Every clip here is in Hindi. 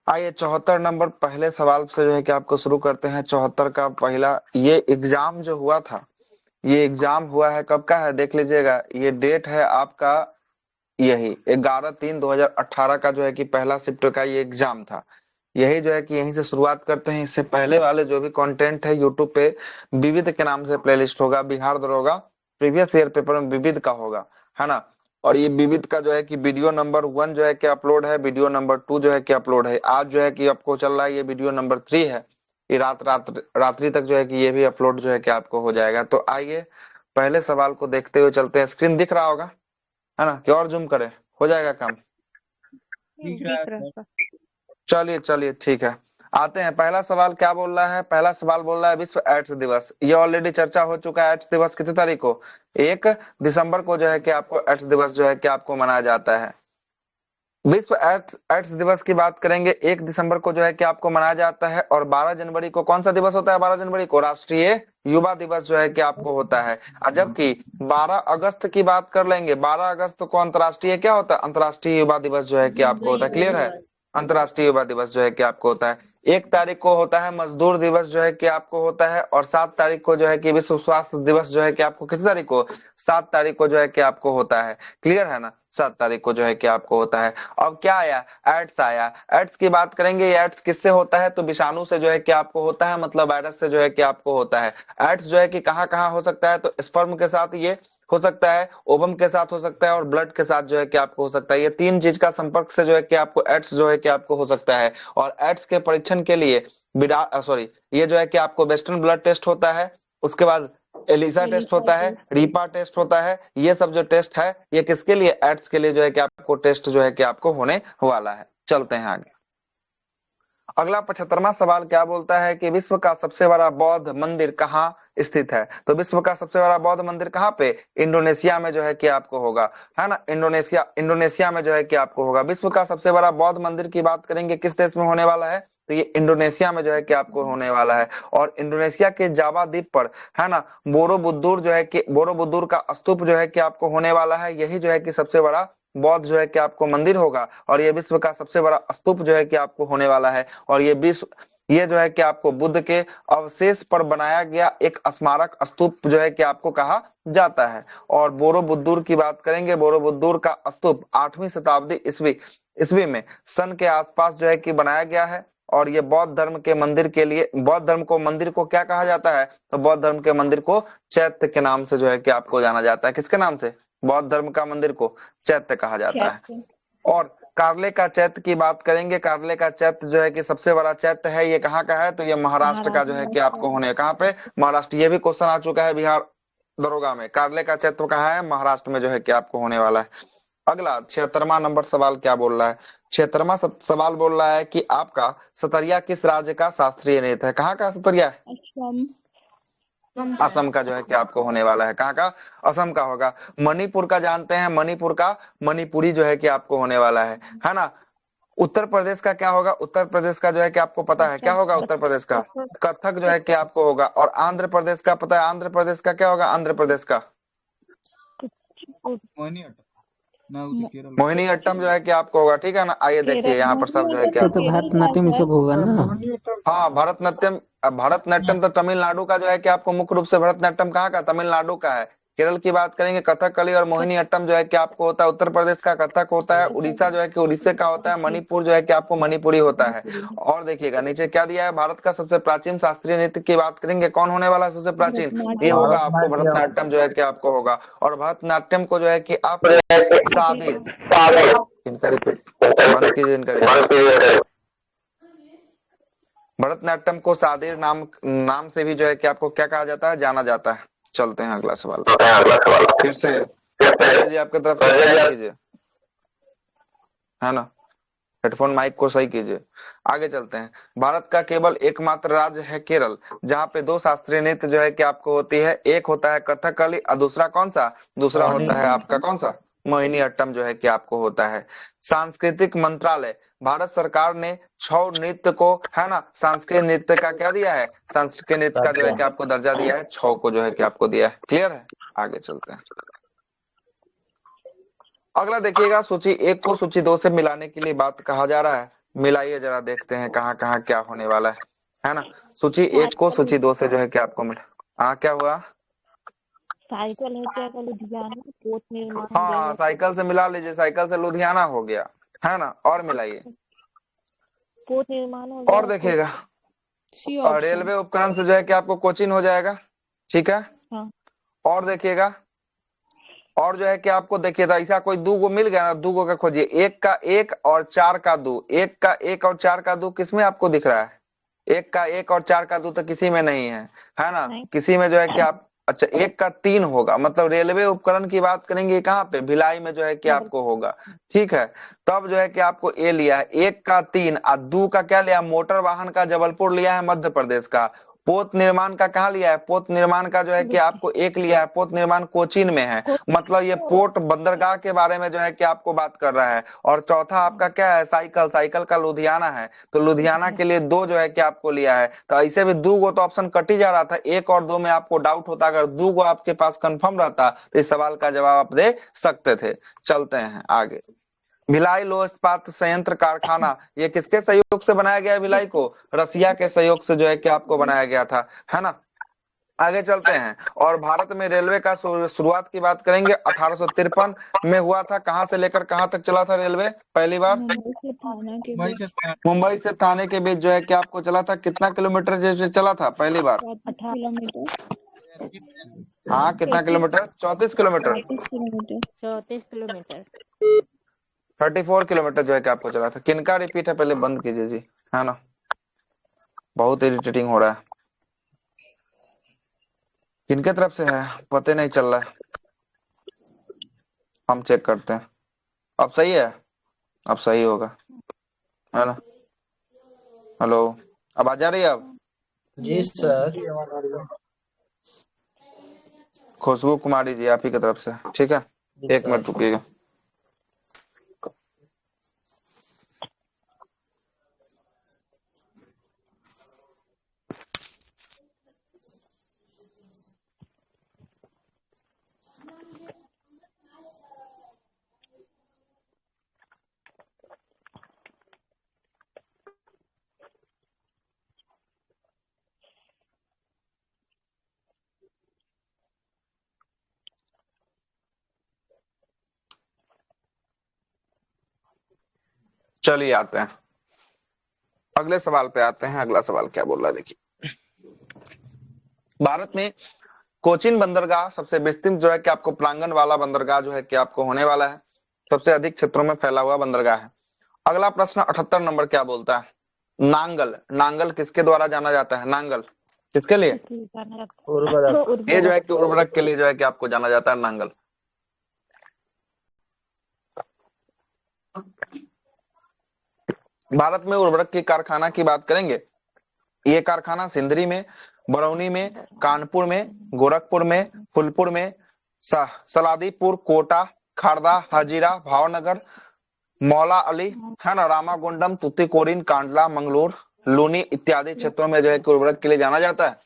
आइए 74 नंबर पहले सवाल से जो है कि आपको शुरू करते हैं। 74 का पहला, ये एग्जाम जो हुआ था, ये एग्जाम हुआ है कब का है देख लीजिएगा। ये डेट है आपका यही 11/3/2018 का जो है कि पहला शिफ्ट का ये एग्जाम था। यही जो है कि यहीं से शुरुआत करते हैं। इससे पहले वाले जो भी कंटेंट है यूट्यूब पे विविध के नाम से प्लेलिस्ट होगा, बिहार दरोगा प्रीवियस ईयर पेपर में विविध का होगा, है ना। और ये विविध का जो है कि वीडियो नंबर 1 जो है कि अपलोड है, वीडियो नंबर 2 जो है कि अपलोड है। आज जो है कि आपको चल रहा है ये वीडियो नंबर 3 है। ये रात्रि तक जो है कि ये भी अपलोड जो है कि आपको हो जाएगा। तो आइए पहले सवाल को देखते हुए चलते हैं। स्क्रीन दिख रहा होगा, है ना, कि और जूम करें, हो जाएगा काम। ठीक दिख रहा है। था। चलिए चलिए ठीक है। आते हैं, पहला सवाल क्या बोल रहा है। पहला सवाल बोल रहा है विश्व एड्स दिवस। ये ऑलरेडी चर्चा हो चुका है। एड्स दिवस कितनी तारीख को, 1 दिसंबर को जो है कि आपको एड्स दिवस जो है कि आपको मनाया जाता है। विश्व एड्स एड्स दिवस की बात करेंगे, 1 दिसंबर को जो है कि आपको मनाया जाता है। और 12 जनवरी को कौन सा दिवस होता है, 12 जनवरी को राष्ट्रीय युवा दिवस जो है कि आपको होता है। जबकि 12 अगस्त की बात कर लेंगे, 12 अगस्त को अंतर्राष्ट्रीय क्या होता है, अंतर्राष्ट्रीय युवा दिवस जो है कि आपको होता है। क्लियर है, अंतर्राष्ट्रीय युवा दिवस जो है कि आपको होता है। 1 तारीख को होता है मजदूर दिवस जो है कि आपको होता है। और 7 तारीख को जो है कि विश्व स्वास्थ्य दिवस जो है कि आपको कितनी तारीख को, 7 तारीख को जो है कि आपको होता है। क्लियर है ना, 7 तारीख को जो है कि आपको होता है। अब क्या आया, एड्स आया। एड्स की बात करेंगे, ये एड्स किससे होता है, तो विषाणु से जो है कि आपको होता है, मतलब वायरस से जो है कि आपको होता है। एड्स जो है कि कहाँ कहाँ हो सकता है, तो स्पर्म के साथ ये हो सकता है, ओवम के साथ हो सकता है, और ब्लड के साथ जो है कि आपको हो सकता है। ये 3 चीज का संपर्क से जो है कि आपको एड्स जो है कि आपको हो सकता है। और एड्स के परीक्षण के लिए सॉरी, ये जो है कि आपको वेस्टर्न ब्लड टेस्ट होता है, उसके बाद एलिसा टेस्ट होता है, रीपा टेस्ट होता है। ये सब जो टेस्ट है ये किसके लिए, एड्स के लिए जो है कि आपको टेस्ट जो है कि आपको होने वाला है। चलते हैं आगे। अगला 75वां सवाल क्या बोलता है कि विश्व का सबसे बड़ा बौद्ध मंदिर कहाँ स्थित है। तो विश्व का सबसे बड़ा बौद्ध मंदिर कहाँ पे, इंडोनेशिया में जो है कि आपको होगा, है ना। इंडोनेशिया इंडोनेशिया में जो है कि आपको होगा। विश्व का सबसे बड़ा बौद्ध मंदिर की बात करेंगे, किस देश में होने वाला है, तो ये इंडोनेशिया में जो है कि आपको होने वाला है। और इंडोनेशिया के जावा द्वीप पर, है ना, बोरोबुद्दुर जो है कि बोरोबुद्दुर का स्तूप जो है कि आपको होने वाला है। यही जो है कि सबसे बड़ा बौद्ध जो है कि आपको मंदिर होगा। और ये विश्व का सबसे बड़ा स्तूप जो है कि आपको होने वाला है। और ये जो है कि आपको बुद्ध के अवशेष पर बनाया गया एक स्मारक स्तूप जो है कि आपको कहा जाता है। और बोरोबुद्दुर की बात करेंगे, बोरोबुद्दुर का स्तूप 8वीं शताब्दी ईस्वी ईस्वी में सन के आसपास जो है कि बनाया गया है। और ये बौद्ध धर्म के मंदिर के लिए, बौद्ध धर्म को मंदिर को क्या कहा जाता है, तो बौद्ध धर्म के मंदिर को चैत्य के नाम से जो है कि आपको जाना जाता है। किसके नाम से, बौद्ध धर्म का मंदिर को चैत्य कहा जाता है। और कार्ले का चैत्य की बात करेंगे, कार्ले का चैत्य जो है कि सबसे बड़ा चैत्य है, ये कहाँ का है, तो ये महाराष्ट्र का जो है कि आपको होने, कहाँ पे, महाराष्ट्र। ये भी क्वेश्चन आ चुका है बिहार दरोगा में, कार्ले का चैत्य कहाँ है, महाराष्ट्र में जो है कि आपको होने वाला है। अगला 76वां नंबर सवाल क्या बोल रहा है। 76वां सवाल बोल रहा है कि आपका सतरिया किस राज्य का शास्त्रीय नृत्य है। कहाँ का सतरिया है, असम का जो है कि आपको होने वाला है। कहाँ का, असम का होगा। मणिपुर का जानते हैं, मणिपुर का मणिपुरी जो है कि आपको होने वाला है ना। उत्तर प्रदेश का क्या होगा, उत्तर प्रदेश का जो है कि आपको पता है क्या होगा, उत्तर प्रदेश का कथक जो है कि आपको होगा। और आंध्र प्रदेश का पता है, आंध्र प्रदेश का क्या होगा, आंध्र प्रदेश का मोहिनी अट्टम जो है कि आपको होगा। ठीक है ना, आइए देखिए यहाँ पर सब जो है क्या, तो भरतनाट्यम ये सब होगा ना। हाँ भरतनाट्यम। भरतनाट्यम तो तमिलनाडु का जो है कि आपको मुख्य रूप से भरतनाट्यम कहाँ का, तमिलनाडु का है। केरल की बात करेंगे कथकली और मोहिनी अट्टम जो है कि आपको होता है उत्तर प्रदेश का कथक होता है। उड़ीसा जो है कि उड़ीसे का होता है। मणिपुर जो है कि आपको मणिपुरी होता है। और देखिएगा नीचे क्या दिया है, भारत का सबसे प्राचीन शास्त्रीय नृत्य की बात करेंगे, कौन होने वाला है सबसे प्राचीन, ये होगा आपको भरतनाट्यम जो है कि आपको होगा। और भरतनाट्यम को जो है कि आप सादिर बंद कीजिए इनका, भरतनाट्यम को सादिर नाम से भी जो है कि आपको क्या कहा जाता है, जाना जाता है। चलते हैं अगला सवाल, फिर से जी आपकी तरफ से सही कीजिए, है ना, हेडफोन माइक को सही कीजिए। आगे चलते हैं। भारत का केवल एकमात्र राज्य है केरल, जहाँ पे 2 शास्त्रीय नृत्य जो है कि आपको होती है। एक होता है कथकली और दूसरा कौन सा, दूसरा होता है आपका कौन सा, मोहिनी अट्टम जो है कि आपको होता है। सांस्कृतिक मंत्रालय, भारत सरकार ने 6 नृत्य को, है ना, सांस्कृतिक नृत्य का क्या दिया है, सांस्कृतिक नृत्य का जो है कि आपको दर्जा दिया है, 6 को जो है कि आपको दिया है। क्लियर है, आगे चलते हैं। अगला देखिएगा, सूची 1 को सूची 2 से मिलाने के लिए बात कहा जा रहा है। मिलाइए जरा, देखते हैं कहाँ कहाँ क्या होने वाला है ना। सूची 1 को सूची 2 से जो है कि आपको मिला। हाँ, क्या हुआ? साइकिल है क्या लुधियाना पोत निर्माण हाँ, साइकिल से मिला लीजिए, साइकिल से लुधियाना हो गया है ना। और मिलाइए, पोत निर्माण हो और गया। देखिएगा, सी और ऑप्शन। रेलवे उपकरण से जो है कि आपको कोचिन हो जाएगा, ठीक है। हाँ। और देखिएगा, और जो है कि आपको देखिए, तो ऐसा कोई दो गो मिल गया ना, दो गो का खोजिए, एक का एक और चार का दो, एक का एक और चार का दो किसमें आपको दिख रहा है? एक का एक और चार का दो तो किसी में नहीं है ना। नहीं। किसी में जो है कि आप, अच्छा, एक का तीन होगा, मतलब रेलवे उपकरण की बात करेंगे कहाँ पे, भिलाई में जो है कि आपको होगा, ठीक है। तब जो है कि आपको ए लिया है, एक का तीन, और दो का क्या लिया, मोटर वाहन का जबलपुर लिया है मध्य प्रदेश का। पोत निर्माण का कहाँ लिया है, पोत निर्माण का जो है कि आपको एक लिया है, पोत निर्माण कोचीन में है, मतलब ये पोर्ट बंदरगाह के बारे में जो है कि आपको बात कर रहा है। और चौथा आपका क्या है, साइकिल, साइकिल का लुधियाना है, तो लुधियाना के लिए दो जो है कि आपको लिया है। तो ऐसे भी दो गो तो ऑप्शन कट ही जा रहा था, एक और दो में आपको डाउट होता, अगर दो गो आपके पास कंफर्म रहता तो इस सवाल का जवाब आप दे सकते थे। चलते हैं आगे। भिलाई लोह इस्पात संयंत्र कारखाना, ये किसके सहयोग से बनाया गया है भिलाई को? रसिया के सहयोग से जो है कि आपको बनाया गया था, है ना। आगे चलते हैं। और भारत में रेलवे का शुरुआत की बात करेंगे 1853 में हुआ था। कहां से लेकर कहां तक चला था रेलवे पहली बार? मुंबई से थाना के बीच मुंबई से थाने के बीच जो है कि आपको चला था। कितना किलोमीटर जैसे चला था पहली बार? 18 किलोमीटर। हाँ, कितना kilometre? 34 kilometre. 34 kilometre. 34 kilometre. 34 kilometre जो है कि आपको चला था। किनका रिपीट है, पहले बंद कीजिए जी, है ना, बहुत इरिटेटिंग हो रहा है। किनके तरफ से है पता नहीं चल रहा है, हम चेक करते हैं। अब सही है, अब सही होगा, है ना। हेलो, आवाज आ रही है अब? जी सर। खुशबू कुमारी जी, आप ही की तरफ से, ठीक है। एक मिनट रुकिएगा। चलिए आते हैं अगले सवाल पे, आते हैं। अगला सवाल क्या बोल रहा है, देखिए। भारत में कोचीन बंदरगाह सबसे विस्तृत जो है कि आपको प्रांगण वाला बंदरगाह जो है कि आपको होने वाला है, सबसे अधिक क्षेत्रों में फैला हुआ बंदरगाह है। अगला प्रश्न 78 नंबर क्या बोलता है? नांगल, नांगल किसके द्वारा जाना जाता है? नांगल किसके लिए? उर्वरक। ये जो है कि उर्वरक के लिए जो है कि आपको जाना जाता है नांगल। भारत में उर्वरक की कारखाना की बात करेंगे, ये कारखाना सिंदरी में, बरौनी में, कानपुर में, गोरखपुर में, फूलपुर में, सलादीपुर, कोटा, खारदा, हाजीरा, भावनगर, मौला अली, है ना, रामागुंडम, तुतीकोरिन, कांडला, मंगलोर, लूनी इत्यादि क्षेत्रों में जो है कि उर्वरक के लिए जाना जाता है।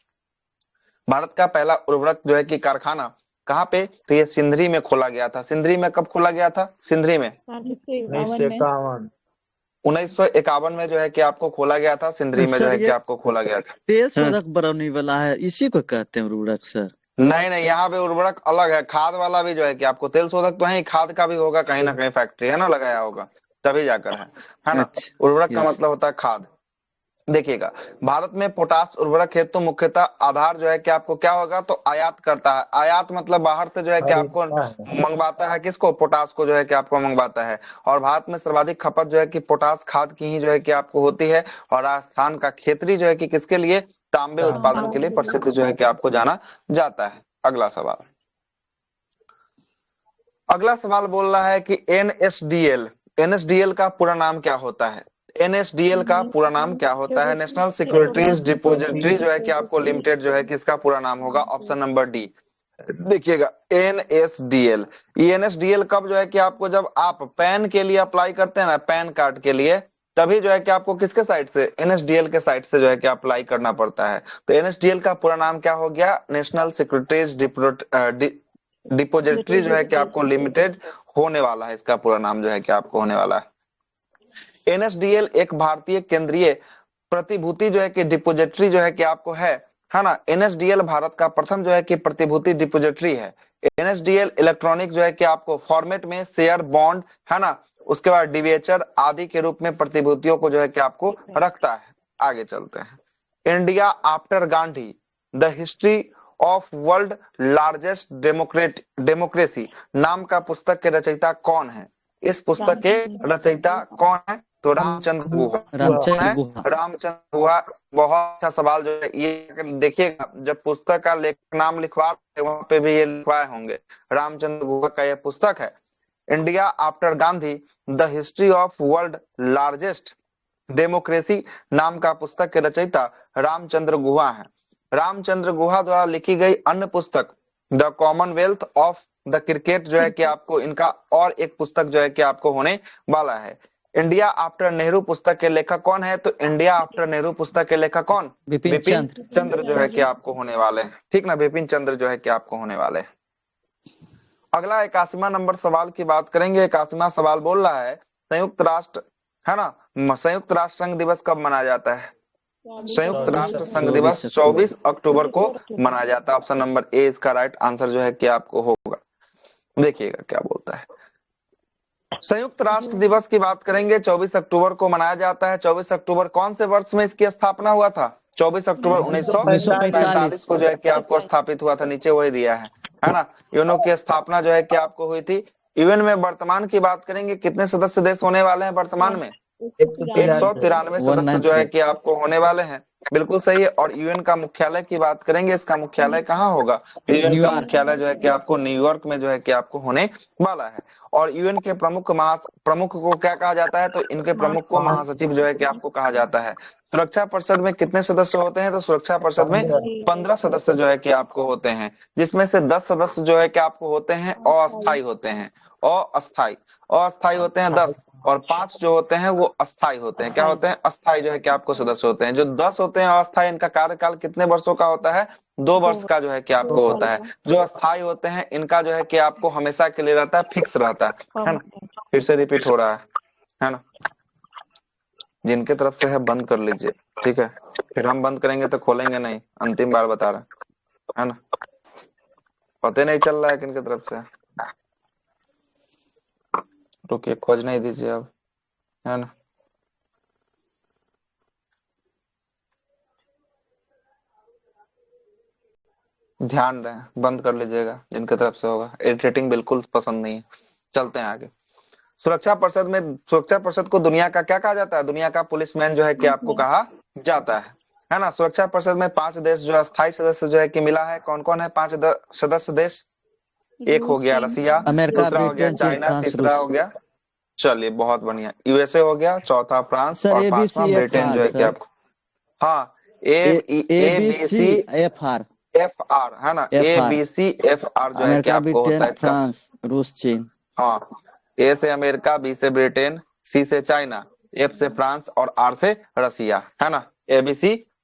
भारत का पहला उर्वरक जो है कि कारखाना कहाँ पे? तो ये सिंदरी में खोला गया था। सिंदरी में कब खोला गया था? सिंदरी में 1951। 1951 में जो है कि आपको खोला गया था। सिंदरी में जो सर है कि ये आपको खोला गया था। तेज शोधक बरौनी वाला है, इसी को कहते हैं उर्वरक सर। नहीं नहीं, यहाँ पे उर्वरक अलग है, खाद वाला भी जो है कि आपको, तेल शोधक तो है ही, खाद का भी होगा कहीं ना कहीं, फैक्ट्री है ना लगाया होगा, तभी जाकर है ना। अच्छा, उर्वरक का यस। मतलब होता है खाद। देखिएगा, भारत में पोटास उर्वरक हेतु मुख्यतः आधार जो है कि आपको क्या होगा, तो आयात करता है। आयात मतलब बाहर से जो है कि आपको मंगवाता है, किसको? पोटास को जो है कि आपको मंगवाता है। और भारत में सर्वाधिक खपत जो है कि पोटास खाद की ही जो है कि आपको होती है। और राजस्थान का क्षेत्रीय जो है कि किसके लिए? तांबे उत्पादन के लिए प्रसिद्ध जो है कि आपको जाना जाता है। अगला सवाल, अगला सवाल बोल रहा है कि एनएसडीएल, एनएसडीएल का पूरा नाम क्या होता है? एनएसडीएल का पूरा नाम क्या होता है? नेशनल सिक्योरिटीज डिपोजिटरी जो है कि आपको लिमिटेड जो है कि इसका पूरा नाम होगा ऑप्शन नंबर डी। देखिएगा, एनएसडीएल, ये एनएसडीएल कब जो है कि आपको, जब आप पैन के लिए अप्लाई करते हैं ना, पैन कार्ड के लिए, तभी जो है कि आपको किसके साइड से? एनएसडीएल के साइड से जो है कि अप्लाई करना पड़ता है। तो एनएसडीएल का पूरा नाम क्या हो गया? नेशनल सिक्योरिटीज डिपोजिटरी जो है कि आपको लिमिटेड होने वाला है, इसका पूरा नाम जो है कि आपको होने वाला है। एनएसडीएल एक भारतीय केंद्रीय प्रतिभूति जो है कि डिपोजिटरी जो है कि आपको है ना। एनएसडीएल भारत का प्रथम जो है कि प्रतिभूति डिपोजिटरी है। एनएसडीएल इलेक्ट्रॉनिक जो है कि आपको फॉर्मेट में शेयर, बॉन्ड, है ना, उसके बाद डिवेचर आदि के रूप में प्रतिभूतियों को जो है कि आपको रखता है। आगे चलते हैं। India after Gandhi, the history of world largest democracy नाम का पुस्तक के रचयिता कौन है? इस पुस्तक के रचयिता कौन है? तो रामचंद्र गुहा। रामचंद्र गुहा। रामचंद्र गुहा। बहुत अच्छा सवाल जो है ये देखिएगा, जब पुस्तक का लेखक नाम लिखवा वहां पे भी ये लिखवाए होंगे। रामचंद्र गुहा का यह पुस्तक है, India after Gandhi, the history of world largest democracy नाम का पुस्तक के रचयिता रामचंद्र गुहा है। रामचंद्र गुहा द्वारा लिखी गई अन्य पुस्तक the Commonwealth of the cricket जो है कि आपको इनका और एक पुस्तक जो है कि आपको होने वाला है। इंडिया आफ्टर नेहरू पुस्तक के लेखक कौन है? तो इंडिया आफ्टर नेहरू पुस्तक के लेखक कौन? बिपिन चंद्र जो है कि आपको होने वाले हैं, ठीक ना, बिपिन चंद्र जो है कि आपको होने वाले हैं। अगला 81वां नंबर सवाल की बात करेंगे। 81वां सवाल बोल रहा है संयुक्त राष्ट्र, है ना, संयुक्त राष्ट्र संघ दिवस कब मनाया जाता है? संयुक्त राष्ट्र संघ दिवस 24 अक्टूबर को मनाया जाता है। ऑप्शन नंबर ए इसका राइट आंसर जो है कि आपको होगा। देखिएगा क्या बोलता है। संयुक्त राष्ट्र दिवस की बात करेंगे, 24 अक्टूबर को मनाया जाता है। 24 अक्टूबर कौन से वर्ष में इसकी स्थापना हुआ था? 24 अक्टूबर 1945 को जो है कि आपको स्थापित हुआ था। नीचे वही दिया है ना। यूएनओ की स्थापना जो है कि आपको हुई थी। यूएन में वर्तमान की बात करेंगे, कितने सदस्य देश होने वाले हैं वर्तमान में? 193 सदस्य जो है कि आपको होने वाले हैं। बिल्कुल सही है। और यूएन का मुख्यालय की बात करेंगे, इसका मुख्यालय कहाँ होगा? यूएन का मुख्यालय जो है कि आपको न्यूयॉर्क में जो है कि आपको होने वाला है। और यूएन के प्रमुख को क्या कहा जाता है? तो इनके प्रमुख को महासचिव जो है कि आपको कहा जाता है। सुरक्षा परिषद में कितने सदस्य होते हैं? तो सुरक्षा परिषद में 15 सदस्य जो है कि आपको होते हैं, जिसमें से 10 सदस्य जो है कि आपको होते हैं अस्थायी होते हैं। अस्थायी होते हैं 10, और 5 जो होते हैं वो अस्थायी होते हैं। क्या होते हैं? अस्थायी जो है कि आपको सदस्य होते हैं। जो 10 होते हैं अस्थायी, इनका कार्यकाल कितने वर्षों का होता है? 2 वर्ष का जो है कि आपको होता है। जो अस्थायी होते हैं इनका जो है कि आपको हमेशा के लिए रहता है, फिक्स रहता है ना। फिर से रिपीट हो रहा है ना। जिनके तरफ से है बंद कर लीजिए, ठीक है, फिर हम बंद करेंगे तो खोलेंगे नहीं। अंतिम बार बता रहे है ना। पता नहीं चल रहा है किनके तरफ से। रुकिए, खोज नहीं दीजिए अब, है ना। ध्यान रहे, बंद कर लीजिएगा जिनके तरफ से होगा। इरिटेटिंग बिल्कुल पसंद नहीं है। चलते हैं आगे। सुरक्षा परिषद को दुनिया का क्या कहा जाता है? दुनिया का पुलिसमैन जो है कि आपको कहा जाता है ना। सुरक्षा परिषद में 5 देश जो अस्थायी सदस्य जो है कि मिला है। कौन कौन है 5 सदस्य देश? एक हो गया रसिया, दूसरा हो गया चाइना, तीसरा हो गया, चलिए बहुत बढ़िया, यूएसए हो गया, चौथा फ्रांस और 5वां ब्रिटेन जो है कि आपको, हाँ, ABCFR है ना। ABCFR जो है कि आपको होता है। फ्रांस, रूस, चीन। हाँ, ए से अमेरिका, बी से ब्रिटेन, सी से चाइना, एफ से फ्रांस और आर से रसिया, है ना।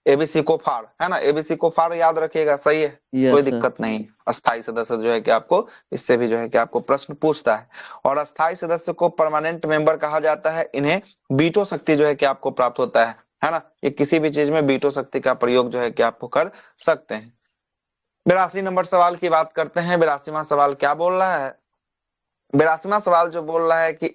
एबीसी को फार, है ना। एबीसी को फार याद रखिएगा, सही है, कोई दिक्कत नहीं। अस्थायी सदस्य जो है कि आपको इससे भी जो है कि आपको प्रश्न पूछता है। और अस्थायी सदस्य को परमानेंट मेंबर कहा जाता है। इन्हें वीटो शक्ति जो है कि आपको प्राप्त होता है ना। ये किसी भी चीज में वीटो शक्ति का प्रयोग जो है कि आपको कर सकते हैं। 82 नंबर सवाल की बात करते हैं। 82वां सवाल क्या बोल रहा है? 82वां सवाल जो बोल रहा है कि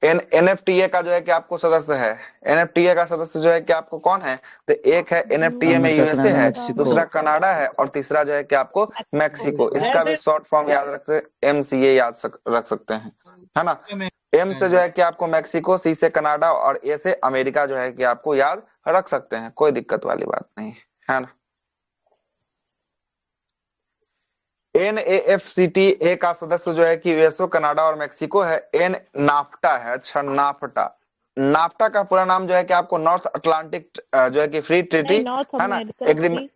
एनएफटीए का जो है कि आपको सदस्य है। एनएफटीए का सदस्य जो है कि आपको कौन है? तो एक है एनएफटीए में यूएसए है, दूसरा कनाडा है और तीसरा जो है कि आपको मैक्सिको। इसका भी शॉर्ट फॉर्म याद MCA रख सकते हैं, है ना। एम से जो है कि आपको मैक्सिको, सी से कनाडा और ए से अमेरिका जो है कि आपको याद रख सकते हैं, कोई दिक्कत वाली बात नहीं है ना। NAFCTA का सदस्य जो है कि यूएसओ, कनाडा और मैक्सिको है। नाफ्टा है। अच्छा, नाफ्टा का पूरा नाम जो है कि आपको नॉर्थ अटलांटिक जो है कि फ्री ट्रीटी, है ना, एग्रीमेंट।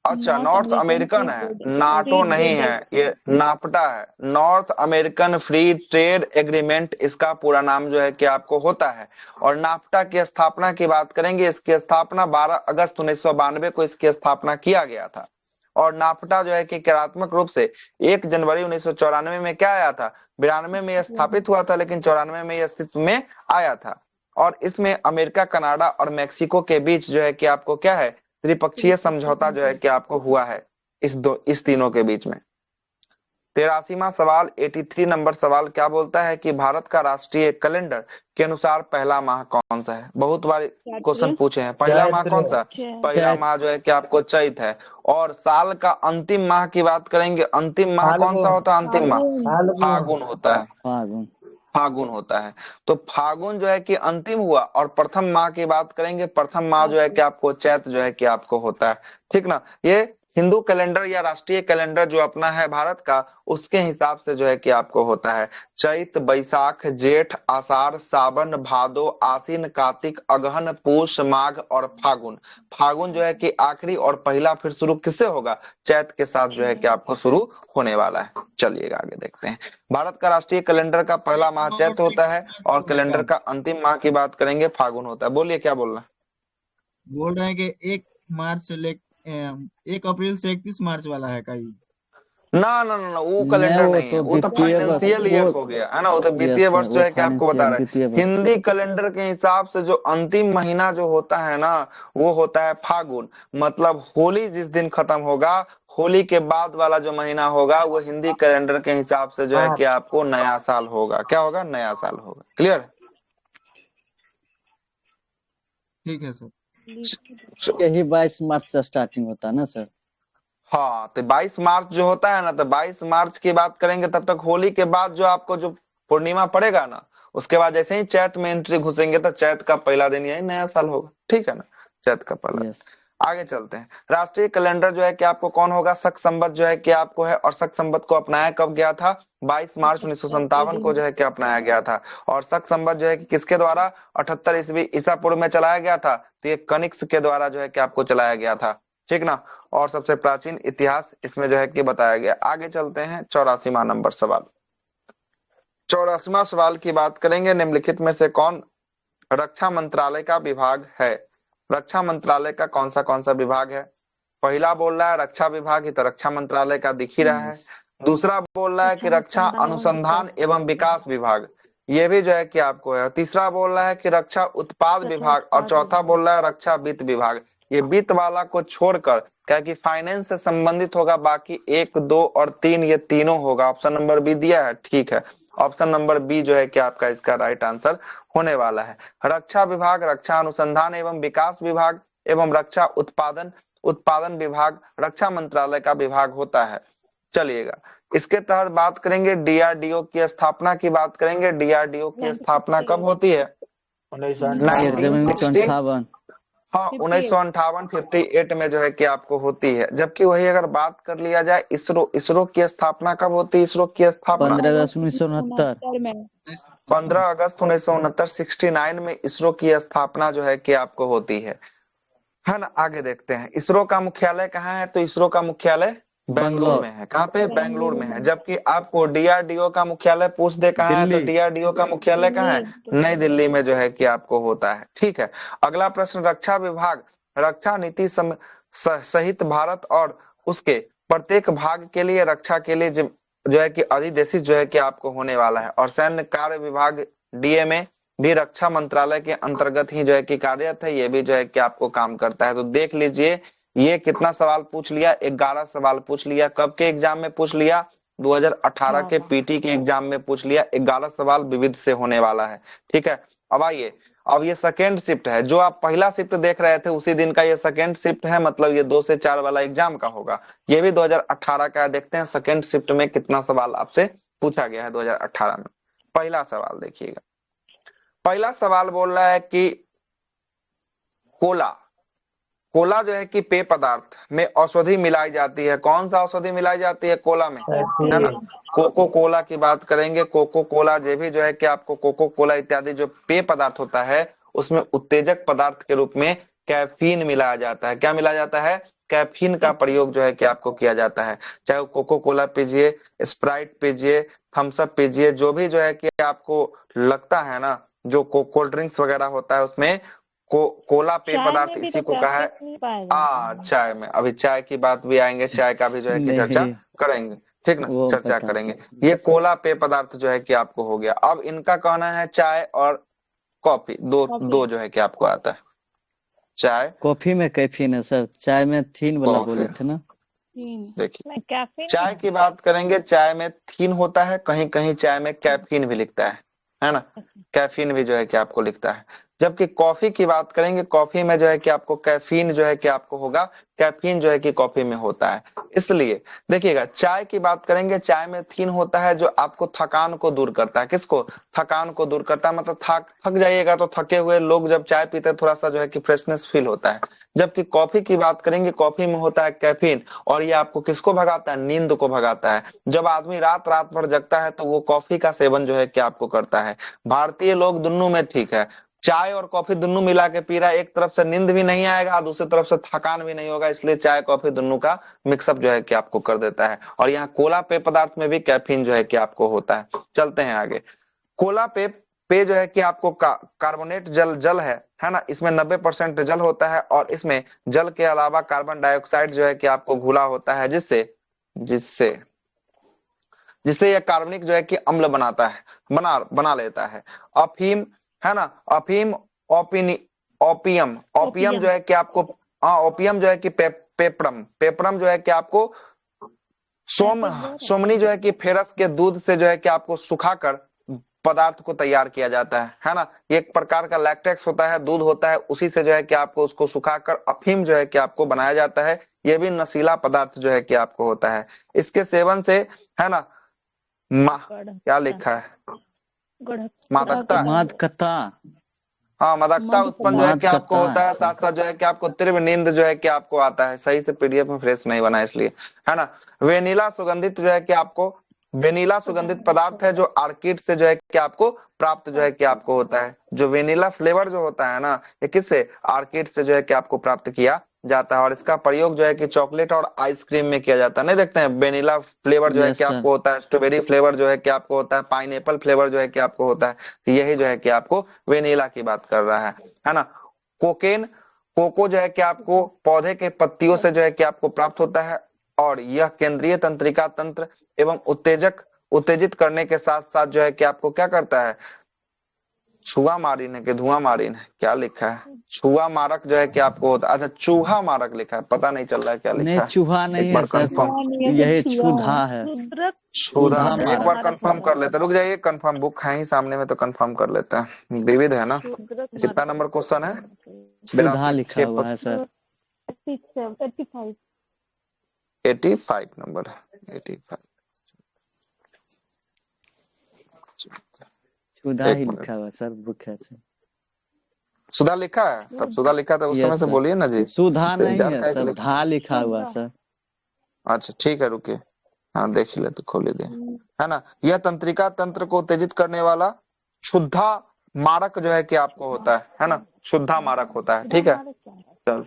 अच्छा, नॉर्थ अमेरिकन है, नाटो नहीं है, ये नाफ्टा है, north American free trade agreement इसका पूरा नाम जो है कि आपको होता है। और नाफ्टा की स्थापना की बात करेंगे, इसकी स्थापना 12 अगस्त 1992 को इसकी स्थापना किया गया था। और नाफ्टा जो है कि कार्यात्मक रूप से 1 जनवरी 1994 में क्या आया था, 92 में यह स्थापित हुआ था, लेकिन 94 में यह अस्तित्व में आया था। और इसमें अमेरिका, कनाडा और मेक्सिको के बीच जो है कि आपको क्या है, त्रिपक्षीय समझौता जो है कि आपको हुआ है इस तीनों के बीच में। 83वां सवाल, 83 नंबर सवाल क्या बोलता है कि भारत का राष्ट्रीय कैलेंडर के अनुसार पहला माह कौन सा है। बहुत बार क्वेश्चन पूछे हैं, पहला माह कौन सा, पहला माह जो है कि आपको चैत है। और साल का अंतिम माह की बात करेंगे, अंतिम माह कौन सा होता है, अंतिम माह फागुन होता है, फागुन होता है। तो फागुन जो है कि अंतिम हुआ। और प्रथम माह की बात करेंगे, प्रथम माह जो है कि आपको चैत जो है कि आपको होता है, ठीक ना। ये हिंदू कैलेंडर या राष्ट्रीय कैलेंडर जो अपना है भारत का, उसके हिसाब से जो है कि आपको होता है चैत, बैसाख, जेठ, आषाढ़, सावन, भादो, आश्विन, कार्तिक, अगहन, पूष, माघ और फागुन। फागुन जो है कि आखिरी और पहला फिर शुरू किससे होगा, चैत के साथ जो है कि आपको शुरू होने वाला है। चलिएगा आगे देखते हैं। भारत का राष्ट्रीय कैलेंडर का पहला माह चैत होता है और कैलेंडर का अंतिम माह की बात करेंगे फागुन होता है। बोलिए क्या बोल रहे हैं। बोल रहे हैं कि 1 अप्रैल से 31 मार्च वाला है का ये? ना ना ना, वो कैलेंडर नहीं है, वो तो फाइनेंशियल ईयर हो गया है ना, वो तो वित्तीय वर्ष जो है कि आपको बता रहा है। हिंदी कैलेंडर के हिसाब से जो अंतिम महीना जो होता है ना, वो होता है फागुन। मतलब होली जिस दिन खत्म होगा, होली के बाद वाला जो महीना होगा, वो हिंदी कैलेंडर के हिसाब से जो है कि आपको नया साल होगा। क्या होगा, नया साल होगा। क्लियर, ठीक है सर। यही 22 मार्च से स्टार्टिंग होता है ना सर। हाँ, तो 22 मार्च जो होता है ना, तो 22 मार्च की बात करेंगे, तब तक होली के बाद जो आपको जो पूर्णिमा पड़ेगा ना, उसके बाद जैसे ही चैत में एंट्री घुसेंगे तो चैत का पहला दिन यही नया साल होगा, ठीक है ना, चैत का पहला। आगे चलते हैं। राष्ट्रीय कैलेंडर जो है कि आपको कौन होगा, शक संवत जो है कि आपको है। और शक संवत को अपनाया कब गया था, 22 मार्च 1957 को जो है कि अपनाया गया था। और शक संवत जो है कि किसके द्वारा, 78 ईस्वी ईसा पूर्व में चलाया गया था। तो ये कनिष्क के द्वारा जो है कि आपको चलाया गया था, ठीक ना। और सबसे प्राचीन इतिहास इसमें जो है कि बताया गया। आगे चलते हैं 84वां नंबर सवाल। 84वां सवाल की बात करेंगे, निम्नलिखित में से कौन रक्षा मंत्रालय का विभाग है। रक्षा मंत्रालय का कौन सा विभाग है। पहला बोल रहा है रक्षा विभाग, तो रक्षा मंत्रालय का दिख ही रहा है। दूसरा बोल रहा है कि रक्षा अनुसंधान एवं विकास विभाग, ये भी जो है कि आपको है। तीसरा बोल रहा है कि रक्षा उत्पाद विभाग। और चौथा बोल रहा है रक्षा वित्त विभाग। ये वित्त वाला को छोड़कर, क्या कि फाइनेंस से संबंधित होगा, बाकी 1, 2 और 3 ये तीनों होगा। ऑप्शन नंबर बी दिया है, ठीक है। ऑप्शन नंबर बी जो है कि आपका इसका राइट आंसर होने वाला है। रक्षा विभाग, रक्षा अनुसंधान एवं विकास विभाग एवं रक्षा उत्पादन विभाग रक्षा मंत्रालय का विभाग होता है। चलिएगा, इसके तहत बात करेंगे डीआरडीओ की स्थापना की बात करेंगे। डीआरडीओ की स्थापना कब होती है, 1958। हाँ, 1958 58 में जो है कि आपको होती है। जबकि वही अगर बात कर लिया जाए इसरो की स्थापना कब होती है, इसरो की स्थापना 15 अगस्त 1969 15 अगस्त 1969 69 में इसरो की स्थापना जो है कि आपको होती है ना। आगे देखते हैं, इसरो का मुख्यालय कहाँ है, तो इसरो का मुख्यालय बेंगलुरु में है। कहाँ पे, बेंगलुरु में है। जबकि आपको डीआरडीओ का मुख्यालय पूछ दे कहाँ है, तो डीआरडीओ का मुख्यालय कहाँ है, नई दिल्ली में जो है कि आपको होता है, ठीक है। अगला प्रश्न, रक्षा विभाग रक्षा नीति सहित भारत और उसके प्रत्येक भाग के लिए रक्षा के लिए जो है कि अधिदेशित जो है कि आपको होने वाला है। और सैन्य कार्य विभाग डीएमए भी रक्षा मंत्रालय के अंतर्गत ही जो है कि कार्यरत है। ये भी जो है कि आपको काम करता है। तो देख लीजिए, ये कितना सवाल पूछ लिया, 11 सवाल पूछ लिया। कब के एग्जाम में पूछ लिया, 2018 के पीटी के एग्जाम में पूछ लिया। 11 सवाल विविध से होने वाला है, ठीक है। अब आइए, अब ये सेकेंड शिफ्ट है। जो आप पहला शिफ्ट देख रहे थे उसी दिन का ये सेकेंड शिफ्ट है, मतलब ये 2 से 4 वाला एग्जाम का होगा। ये भी 2018 का है। देखते हैं सेकेंड शिफ्ट में कितना सवाल आपसे पूछा गया है 2018 में। पहला सवाल देखिएगा, पहला सवाल बोल रहा है कि कोला जो है कि पेय पदार्थ में औषधि मिलाई जाती है। कौन सा औषधि मिलाई जाती है कोला में, है ना। कोको कोला की बात करेंगे, कोको कोला जो भी जो है कि आपको कोको कोला इत्यादि जो पेय पदार्थ होता है, उसमें उत्तेजक पदार्थ के रूप में कैफीन मिलाया जाता है। क्या मिलाया जाता है, कैफीन का प्रयोग जो है कि आपको किया जाता है। चाहे वो कोको कोला पीजिए, स्प्राइट पीजिए, थम्स अप पीजिए, जो भी जो है कि आपको लगता है ना, जो कोल्ड ड्रिंक्स वगैरह होता है उसमें कोला पेय चाय पदार्थ में भी इसी तो को कहा है। कैफीन नहीं पाया जाता है। चाय में, अभी चाय की बात भी आएंगे, चाय का भी जो है कि चर्चा नहीं करेंगे, ठीक ना, वो चर्चा बता करेंगे। ये कोला पेय पदार्थ जो है कि आपको हो गया। अब इनका कहना है चाय और कॉफी, दो कॉफी दो जो है कि आपको आता है, चाय कॉफी में कैफीन है सर, चाय में थीन वाला बोले कॉफी। थे ना। 3 देखिए नहीं, कैफीन चाय नहीं की बात करेंगे, चाय में थीन होता है, कहीं कहीं चाय में कैफीन भी लिखता है ना, है। कैफीन भी जो है कि आपको लिखता है। जबकि कॉफी की बात करेंगे, कॉफी में जो है कि आपको कैफीन जो है कि आपको होगा, कैफीन जो है कि कॉफी में होता है। इसलिए देखिएगा, चाय की बात करेंगे, चाय में थीन होता है जो आपको थकान को दूर करता है। किसको? थकान को दूर करता है, मतलब थक जाइएगा तो थके हुए लोग जब चाय पीते हैं थोड़ा सा जो है कि फ्रेशनेस फील होता है। जबकि कॉफी की बात करेंगे, कॉफी में होता है कैफीन, और ये आपको किसको भगाता है? नींद को भगाता है। जब आदमी रात रात भर जगता है तो वो कॉफी का सेवन जो है कि आपको करता है। भारतीय लोग दोनों में ठीक है, चाय और कॉफी दोनों मिला के पी रहा है, एक तरफ से नींद भी नहीं आएगा, दूसरी तरफ से थकान भी नहीं होगा, इसलिए चाय कॉफी दोनों का मिक्सअप जो है कि आपको कर देता है। और यहाँ कोला पेय पदार्थ में भी कैफीन जो है कि आपको होता है। चलते हैं आगे। कोला पे जो है कि आपको कार्बोनेट जल है ना, इसमें 90% जल होता है, और इसमें जल के अलावा कार्बन डाइऑक्साइड जो है कि आपको घुला होता है, जिससे जिससे जिससे यह कार्बनिक जो है कि अम्ल बनाता है, बना लेता है। अफीम है ना, अफीम, ओपियम ओपियम जो है कि आपको, ओपियम जो है कि पेपरम जो है कि आपको सोमनी जो है कि फेरस के दूध से जो है कि आपको सुखाकर पदार्थ को तैयार किया जाता है ना। ये एक प्रकार का लैक्टेक्स होता है, दूध होता है, उसी से जो है कि आपको उसको सुखाकर अफीम जो है कि आपको बनाया जाता है। ये भी नशीला पदार्थ जो है कि आपको होता है। इसके सेवन से है ना, क्या लिखा है, मादकता, मादकता, हाँ मादकता उत्पन्न जो है कि आपको होता है। साथ साथ जो है कि आपको तीव्र नींद जो है कि आपको आता है। सही से पीडीएफ में फ्रेश नहीं बना इसलिए, है ना। वेनिला सुगंधित जो है कि आपको, वेनिला सुगंधित पदार्थ है जो आर्किड से जो है कि आपको प्राप्त जो है कि आपको होता है। जो वेनिला फ्लेवर जो होता है ना, ये किससे? आर्किड से जो है कि आपको प्राप्त किया जाता है। और इसका प्रयोग जो है कि चॉकलेट और आइसक्रीम में किया जाता है। नहीं देखते हैं, वेनिला फ्लेवर जो है यस कि सर। आपको होता है, स्ट्रॉबेरी फ्लेवर जो है कि आपको होता है, पाइनएप्पल फ्लेवर जो है कि आपको होता है। तो यही जो है कि आपको वेनिला की बात कर रहा है ना। कोकेन, कोको जो है कि आपको पौधे के पत्तियों से जो है कि आपको प्राप्त होता है, और यह केंद्रीय तंत्रिका तंत्र एवं उत्तेजित करने के साथ साथ जो है कि आपको क्या करता है? छुआ मारिन है कि धुआं मारिन है, क्या लिखा है? छुआ मारक जो है कि आपको होता है। अच्छा, चूहा मारक लिखा है, पता नहीं चल रहा है क्या लिखा नहीं है। चूहा नहीं एक है बार सर, कंफर्म, नहीं है, यही तो छुआ क्षुधा है। रुद्रक छुधा, क्षुधा एक बार मारक। कंफर्म कर लेते हैं, रुक जाइए, कंफर्म बुक है ही सामने में तो कंफर्म कर लेते हैं। विविध है ना। रुद्रक कितना नंबर क्वेश्चन है? क्षुधा 82, लिखा हुआ है सर। 85 85 नंबर है, 85। क्षुधा एक ही मिनट, लिखा हुआ है सर, बुक है सर। सुधा लिखा है, तब सुधा लिखा था उस समय यस से सर। बोलिए ना जी, सुधा फिर नहीं डर है का सर, धा लिखा हुआ है सर। अच्छा ठीक है, रुकिए, हाँ देख ही लेते, खोल दे, है ना। यह तंत्रिका तंत्र को उत्तेजित करने वाला शुद्धा मारक जो है कि आपको होता है ना, शुद्धा मारक होता है, ठीक है। चल,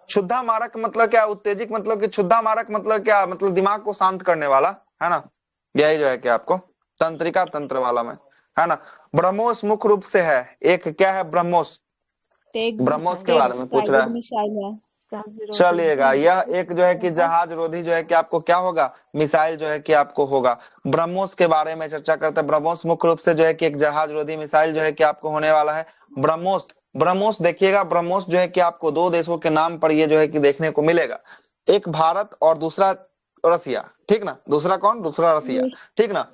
शुद्धा मारक मतलब क्या? उत्तेजित मतलब कि शुद्धा मारक मतलब क्या? मतलब दिमाग को शांत करने वाला, है ना। यही जो है कि आपको तंत्रिका तंत्र वाला में, है ना। ब्रह्मोस मुख्य रूप से है एक, क्या है ब्रह्मोस? ब्रह्मोस के बारे में पूछ रहा है। मिसाइल है। चलिएगा, यह एक जो है कि जहाज रोधी जो है कि आपको क्या होगा? मिसाइल जो है कि आपको होगा। ब्रह्मोस के बारे में चर्चा करते हैं। ब्रह्मोस मुख्य रूप से जो है कि एक जहाज रोधी मिसाइल जो है कि आपको होने वाला है। ब्रह्मोस, ब्रह्मोस देखिएगा, ब्रह्मोस जो है कि आपको दो देशों के नाम पर ये जो है कि देखने को मिलेगा। एक भारत और दूसरा रसिया, ठीक ना। दूसरा कौन? दूसरा रसिया, ठीक ना।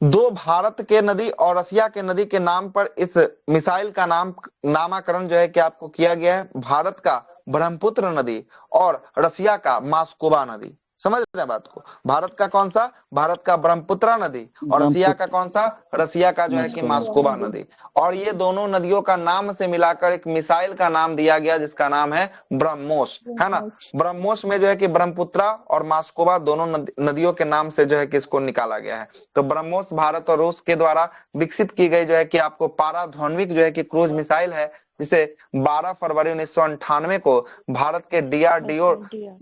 दो भारत के नदी और रसिया के नदी के नाम पर इस मिसाइल का नामकरण जो है कि आपको किया गया है। भारत का ब्रह्मपुत्र नदी और रसिया का मास्कोबा नदी। समझ रहे हैं बात को? भारत का कौन सा? भारत का ब्रह्मपुत्र नदी, और रसिया का कौन सा? रसिया का जो है कि मास्कोबा नदी। और ये दोनों नदियों का नाम से मिलाकर एक मिसाइल का नाम दिया गया जिसका नाम है ब्रह्मोस, है ना। ब्रह्मोस में जो है कि ब्रह्मपुत्रा और मास्कोबा दोनों नदियों के नाम से जो है कि इसको निकाला गया है। तो ब्रह्मोस भारत और रूस के द्वारा विकसित की गई जो है कि आपको पाराध्वनिक जो है कि क्रूज मिसाइल है, जिसे 12 फरवरी 1998 को भारत के डीआरडीओ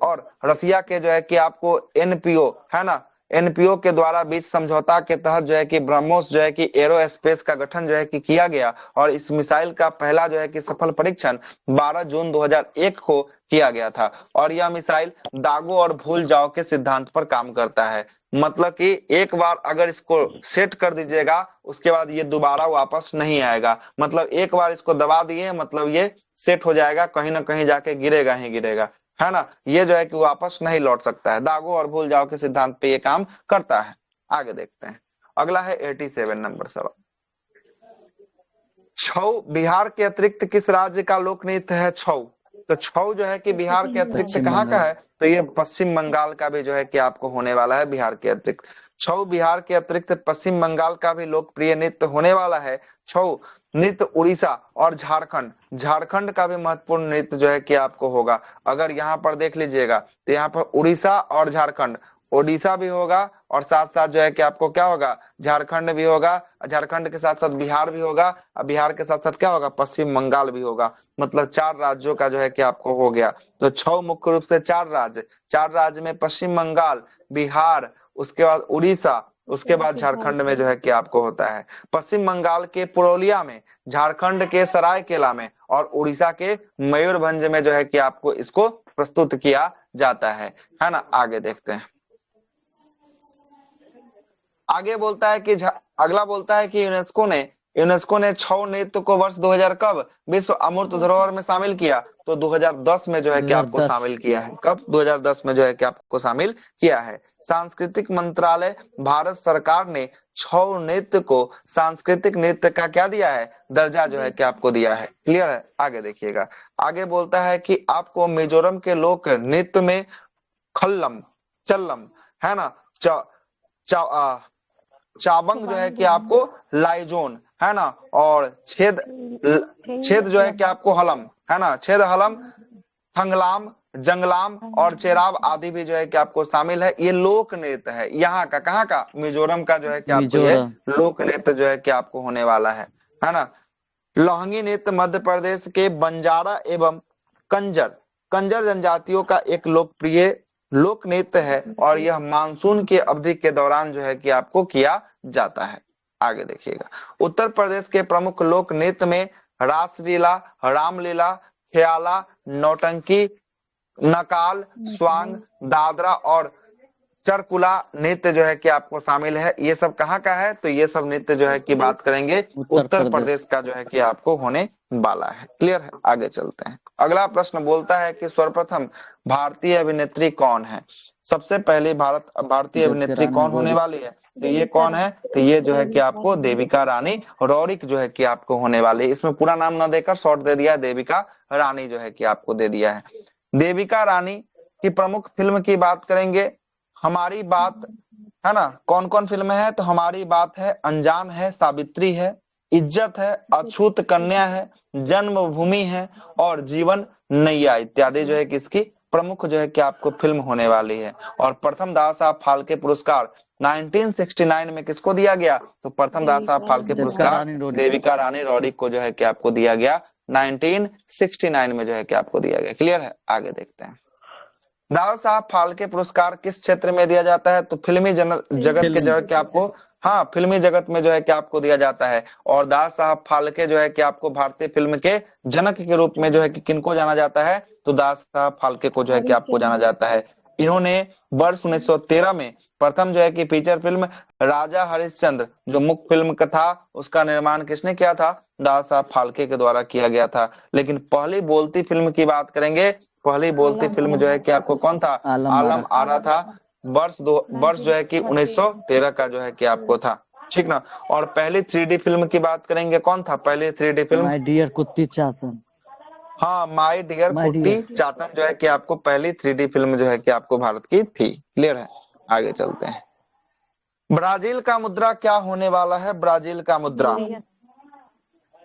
और रसिया के जो है कि आपको एनपीओ, है ना, एनपीओ के द्वारा बीच समझौता के तहत जो है कि ब्रह्मोस जो है कि एरोस्पेस का गठन जो है कि किया गया और इस मिसाइल का पहला जो है कि सफल परीक्षण 12 जून 2001 को किया गया था और यह मिसाइल दागो और भूल जाओ के सिद्धांत पर काम करता है। मतलब कि एक बार अगर इसको सेट कर दीजिएगा उसके बाद ये दोबारा वापस नहीं आएगा। मतलब एक बार इसको दबा दिए मतलब ये सेट हो जाएगा, कहीं ना कहीं जाके गिरेगा ही गिरेगा, है ना। ये जो है कि वापस नहीं लौट सकता है। दागो और भूल जाओ के सिद्धांत पे ये काम करता है। आगे देखते हैं। अगला है 87 नंबर सवाल। छऊ बिहार के अतिरिक्त किस राज्य का लोक नृत्य है? छऊ। तो छऊ जो है कि बिहार के अतिरिक्त पश्चिम कहाँ का बंगाल। है? तो ये पश्चिम बंगाल का भी जो है कि आपको होने वाला है बिहार के अतिरिक्त। छऊ बिहार के अतिरिक्त पश्चिम बंगाल का भी लोकप्रिय नृत्य होने वाला है। छऊ नृत्य उड़ीसा और झारखंड का भी महत्वपूर्ण नृत्य जो है कि आपको होगा। अगर यहाँ पर देख लीजिएगा तो यहाँ पर उड़ीसा और झारखंड, ओडिशा भी होगा और साथ साथ जो है कि आपको क्या होगा, झारखंड भी होगा, झारखंड के साथ साथ बिहार भी होगा और बिहार के साथ साथ क्या होगा, पश्चिम बंगाल भी होगा। मतलब 4 राज्यों का जो है कि आपको हो गया। तो छह मुख्य रूप से 4 राज्य में पश्चिम बंगाल, बिहार, उसके बाद उड़ीसा, उसके बाद झारखंड में जो है कि आपको होता है। पश्चिम बंगाल के पुरुलिया में, झारखंड के सरायकेला में और उड़ीसा के मयूरभंज में जो है कि आपको इसको प्रस्तुत किया जाता है ना। आगे देखते हैं। आगे बोलता है कि अगला बोलता है कि यूनेस्को ने छऊ नृत्य को वर्ष 2000 कब विश्व अमूर्त धरोहर में शामिल किया? तो 2010 में जो है कि आपको 2010। शामिल किया है। कब? 2010 में जो है कि आपको शामिल किया है। सांस्कृतिक मंत्रालय भारत सरकार ने छऊ नृत्य को सांस्कृतिक नृत्य का क्या दिया है? दर्जा जो है कि आपको दिया है। क्लियर है? आगे देखिएगा। आगे बोलता है कि आपको मिजोरम के लोक नृत्य में खल्लम, चल्लम, है ना, चाबंग जो है कि आपको लाइजोन, है ना, और छेद जो है कि आपको हलम, है ना, छेद हलम, थंगलाम, जंगलाम और चेराब आदि भी जो है कि आपको शामिल है। ये लोक नृत्य है यहाँ का। कहाँ का? मिजोरम का जो है कि आपको ये मिजोरम। लोक नृत्य जो है कि आपको होने वाला है ना। लोहंगी नृत्य मध्य प्रदेश के बंजारा एवं कंजर जनजातियों का एक लोकप्रिय लोक नृत्य है और यह मानसून की अवधि के दौरान जो है कि आपको किया जाता है। आगे देखिएगा। उत्तर प्रदेश के प्रमुख लोक नृत्य में रासलीला, रामलीला, ख्याला, नौटंकी, नकाल, स्वांग, दादरा और चरकुला नृत्य जो है कि आपको शामिल है। ये सब कहाँ का है? तो ये सब नृत्य जो है कि बात करेंगे उत्तर प्रदेश का जो है कि आपको होने वाला है। क्लियर है? आगे चलते हैं। अगला प्रश्न बोलता है कि सर्वप्रथम भारतीय अभिनेत्री कौन है? सबसे पहले भारतीय अभिनेत्री कौन होने वाली है? तो ये कौन है? तो ये जो है कि आपको देविका रानी रौरिक जो है कि आपको होने वाली है। इसमें पूरा नाम ना देकर शॉर्ट दे दिया है, देविका रानी जो है कि आपको दे दिया है। देविका रानी की प्रमुख फिल्म की बात करेंगे, हमारी बात, है ना। कौन कौन फिल्म है? तो हमारी बात है, अनजान है, सावित्री है, इज्जत है, अछूत कन्या है, जन्मभूमि है और जीवन नैया इत्यादि जो है कि इसकी प्रमुख जो है कि आपको फिल्म होने वाली है। और प्रथम दादा साहब फाल्के पुरस्कार 1969 में किसको दिया गया? तो प्रथम दादा साहब फाल्के पुरस्कार देविका रानी रौरिक को जो है कि आपको दिया गया 1969 में जो है कि आपको दिया गया। क्लियर है? आगे देखते हैं। दादा साहब फाल्के पुरस्कार किस क्षेत्र में दिया जाता है? तो फिल्मी जगत के जो है कि आपको, हाँ, फिल्मी जगत में जो है कि आपको दिया जाता है। और दादा साहब फाल्के जो है कि आपको भारतीय फिल्म के जनक के रूप में जो है कि किनको जाना जाता है? तो दादा साहब फाल्के को जो है कि आपको जाना जाता है। इन्होंने वर्ष 1913 में प्रथम जो है कि फीचर फिल्म राजा हरिश्चंद्र जो मुख्य फिल्म का था उसका निर्माण किसने किया था? दादा साहब फाल्के के द्वारा किया गया था। लेकिन पहली बोलती फिल्म की बात करेंगे, पहली बोलती फिल्म जो है कि आपको कौन था? आलम आरा था। वर्ष जो है कि 1913 का जो है कि आपको था। ठीक ना। और पहली 3D फिल्म की बात करेंगे, कौन था पहली 3D film? My dear Kuttichathan. हाँ, माय डियर कुत्ती चातन जो है कि आपको पहली 3D फिल्म जो है कि आपको भारत की थी। क्लियर है? आगे चलते हैं। ब्राजील का मुद्रा क्या होने वाला है? ब्राजील का मुद्रा,